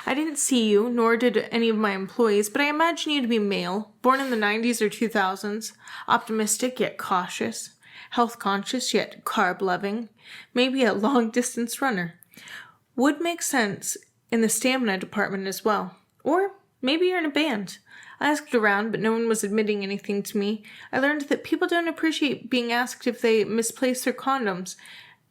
I didn't see you, nor did any of my employees, but I imagine you to be male, born in the 90s or 2000s, optimistic yet cautious, health conscious yet carb loving, maybe a long distance runner. Would make sense in the stamina department as well. Or Maybe you're in a band. I asked around, but no one was admitting anything to me. I learned that people don't appreciate being asked if they misplace their condoms.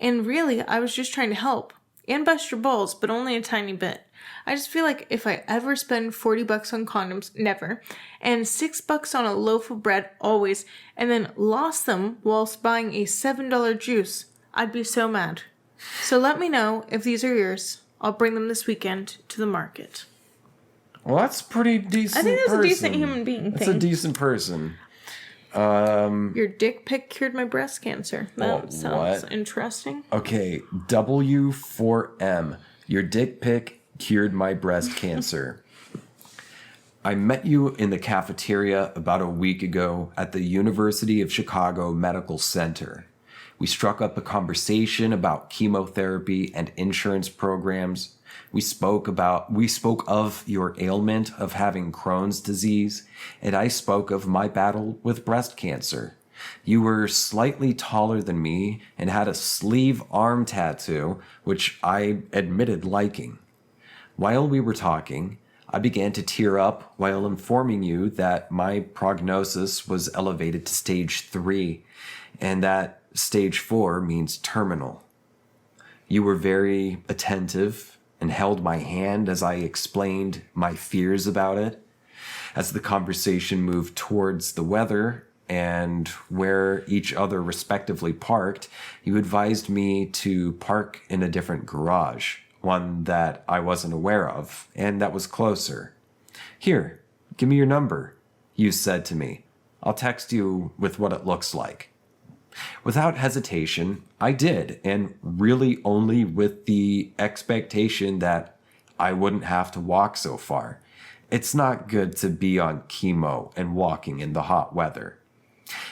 And really, I was just trying to help. And bust your balls, but only a tiny bit. I just feel like if I ever spend $40 on condoms, never, and $6 on a loaf of bread, always, and then lost them whilst buying a $7 juice, I'd be so mad. So let me know if these are yours. I'll bring them this weekend to the market. Well, that's pretty decent. I think that's person. a decent human being That's thing. a decent person. Your dick pic cured my breast cancer. That sounds what? interesting. Okay, W4M. Your dick pic cured my breast cancer. I met you in the cafeteria about a week ago at the University of Chicago Medical Center. We struck up a conversation about chemotherapy and insurance programs. We spoke of your ailment of having Crohn's disease, and I spoke of my battle with breast cancer. You were slightly taller than me and had a sleeve arm tattoo, which I admitted liking. While we were talking, I began to tear up while informing you that my prognosis was elevated to stage 3, and that stage 4 means terminal. You were very attentive and held my hand as I explained my fears about it. As the conversation moved towards the weather and where each other respectively parked, you advised me to park in a different garage, one that I wasn't aware of, and that was closer. Here, give me your number, you said to me. I'll text you with what it looks like. Without hesitation, I did, and really only with the expectation that I wouldn't have to walk so far. It's not good to be on chemo and walking in the hot weather.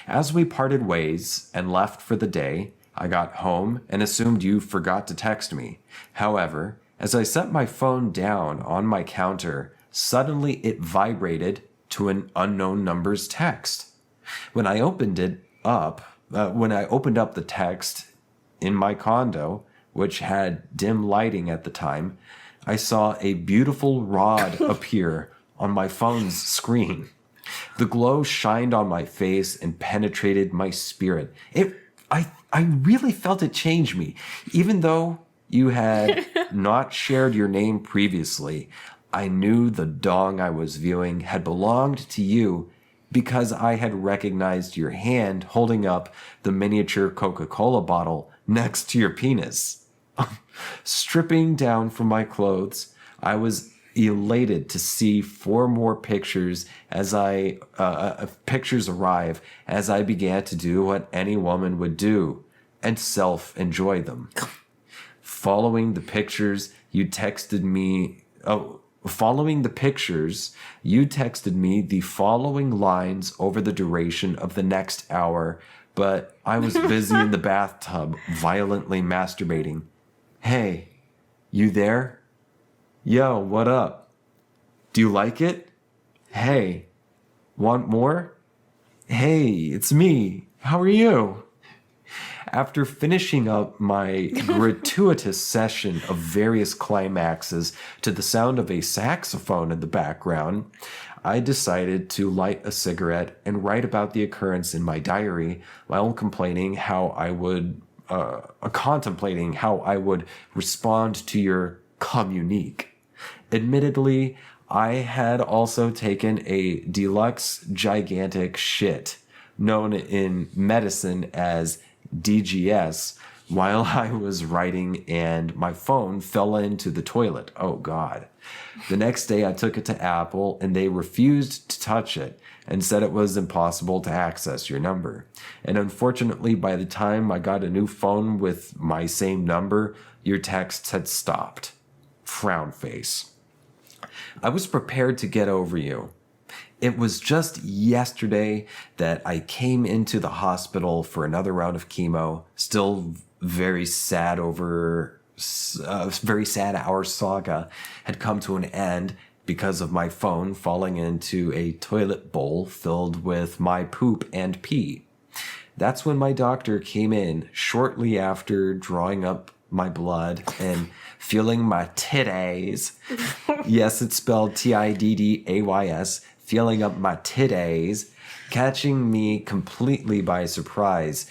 As we parted ways and left for the day, I got home and assumed you forgot to text me. However, as I set my phone down on my counter, suddenly it vibrated to an unknown number's text. When I opened up the text in my condo, which had dim lighting at the time, I saw a beautiful rod appear on my phone's screen. The glow shined on my face and penetrated my spirit. I really felt it change me. Even though you had not shared your name previously, I knew the dong I was viewing had belonged to you because I had recognized your hand holding up the miniature Coca-Cola bottle next to your penis. Stripping down from my clothes, I was elated to see 4 more pictures pictures arrive as I began to do what any woman would do and self-enjoy them. Following the pictures, you texted me the following lines over the duration of the next hour, but I was busy in the bathtub violently masturbating. Hey, you there? Yo, what up? Do you like it? Hey, want more? Hey, it's me. How are you? After finishing up my gratuitous session of various climaxes to the sound of a saxophone in the background, I decided to light a cigarette and write about the occurrence in my diary while contemplating how I would respond to your communique. Admittedly, I had also taken a deluxe gigantic shit, known in medicine as DGS, while I was writing and my phone fell into the toilet. Oh God. The next day I took it to Apple and they refused to touch it and said it was impossible to access your number. And unfortunately, by the time I got a new phone with my same number, your texts had stopped. Frown face. I was prepared to get over you. It was just yesterday that I came into the hospital for another round of chemo, still very sad our saga had come to an end because of my phone falling into a toilet bowl filled with my poop and pee. That's when my doctor came in shortly after drawing up my blood and feeling my titties. Yes, it's spelled TIDDAYS. Feeling up my titties, catching me completely by surprise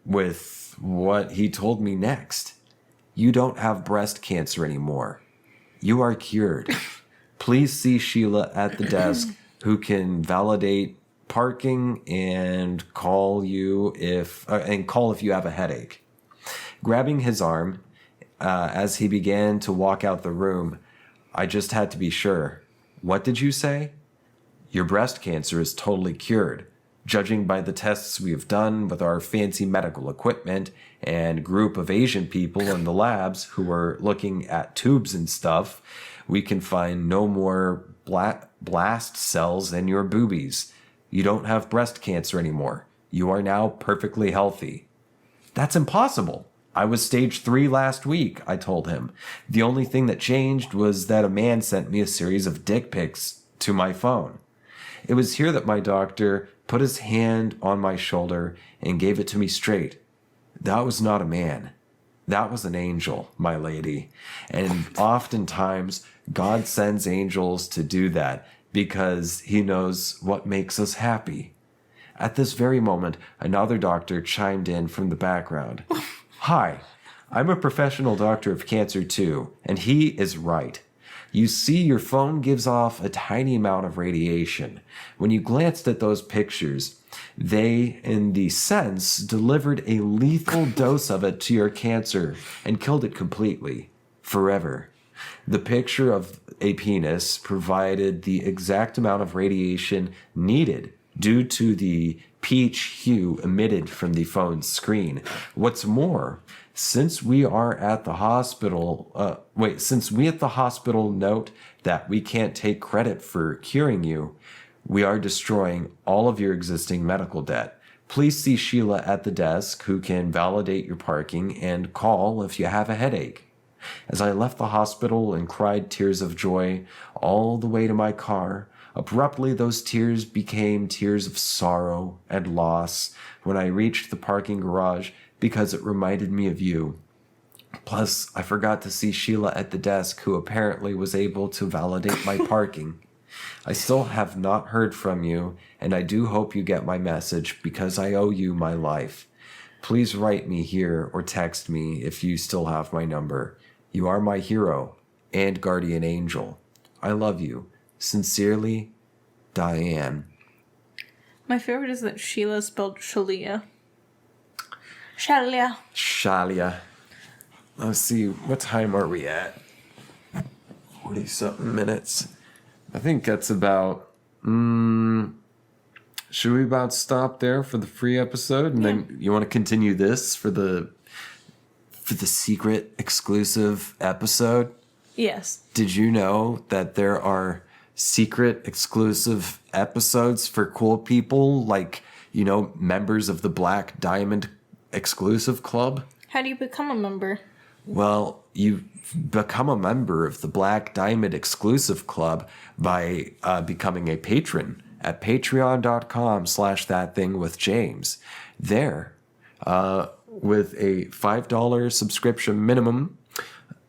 with what he told me next. You don't have breast cancer anymore. You are cured. Please see Sheila at the desk who can validate parking and call if you have a headache. Grabbing his arm as he began to walk out the room, I just had to be sure. What did you say? Your breast cancer is totally cured. Judging by the tests we have done with our fancy medical equipment and group of Asian people in the labs who are looking at tubes and stuff, we can find no more blast cells in your boobies. You don't have breast cancer anymore. You are now perfectly healthy. That's impossible. I was stage 3 last week, I told him. The only thing that changed was that a man sent me a series of dick pics to my phone. It was here that my doctor put his hand on my shoulder and gave it to me straight. That was not a man. That was an angel, my lady. And oftentimes, God sends angels to do that because he knows what makes us happy. At this very moment, another doctor chimed in from the background. Hi, I'm a professional doctor of cancer too, and he is right. You see, your phone gives off a tiny amount of radiation. When you glanced at those pictures, they, in the sense, delivered a lethal dose of it to your cancer and killed it completely, forever. The picture of a penis provided the exact amount of radiation needed due to the peach hue emitted from the phone's screen. What's more, since we at the hospital note that we can't take credit for curing you, we are destroying all of your existing medical debt. Please see Sheila at the desk who can validate your parking and call if you have a headache. As I left the hospital and cried tears of joy all the way to my car, abruptly those tears became tears of sorrow and loss when I reached the parking garage because it reminded me of you. Plus, I forgot to see Sheila at the desk who apparently was able to validate my parking. I still have not heard from you, and I do hope you get my message because I owe you my life. Please write me here or text me if you still have my number. You are my hero and guardian angel. I love you. Sincerely, Diane. My favorite is that Sheila spelled Shalia. Shalia. Shalia. Let's see, what time are we at? 40-something minutes. I think that's about... should we about stop there for the free episode? And then you want to continue this for the secret exclusive episode? Yes. Did you know that there are secret exclusive episodes for cool people like, members of the Black Diamond Exclusive Club? How do you become a member? Well, you become a member of the Black Diamond Exclusive Club by becoming a patron at patreon.com/ThatThingWithJames. There, with a $5 subscription minimum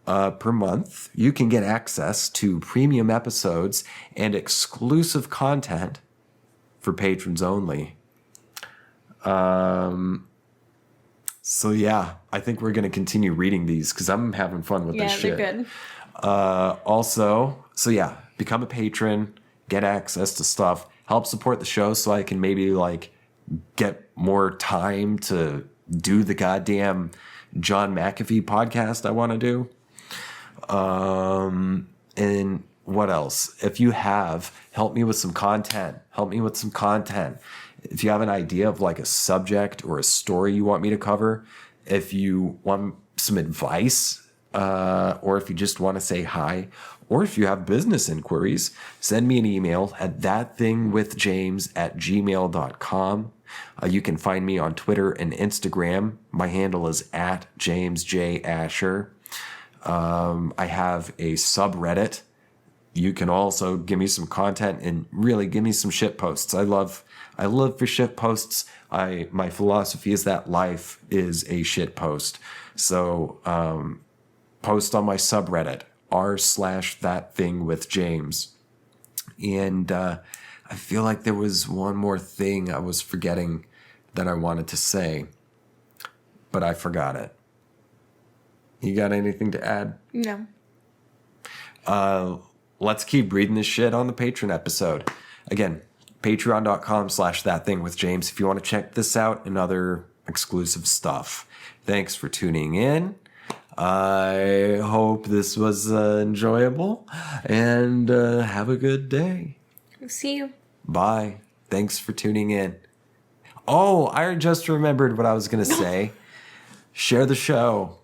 per month, you can get access to premium episodes and exclusive content for patrons only. So yeah, I think we're going to continue reading these because I'm having fun with this shit. Yeah, they're good. Become a patron, get access to stuff, help support the show so I can maybe get more time to do the goddamn John McAfee podcast I want to do. And what else? If you help me with some content. If you have an idea of a subject or a story you want me to cover, if you want some advice, or if you just want to say hi, or if you have business inquiries, send me an email at thatthingwithjames@gmail.com. You can find me on Twitter and Instagram. My handle is @JamesJAsher. I have a subreddit. You can also give me some content and really give me some shit posts. I live for shit posts. My philosophy is that life is a shit post. So post on my subreddit, r/ThatThingWithJames. And I feel like there was one more thing I was forgetting that I wanted to say, but I forgot it. You got anything to add? No. Let's keep reading this shit on the Patreon episode. Again, patreon.com/ThatThingWithJames if you want to check this out and other exclusive stuff. Thanks for tuning in. I hope this was enjoyable, and have a good day. See you. Bye. Thanks for tuning in. Oh, I just remembered what I was going to say. Share the show.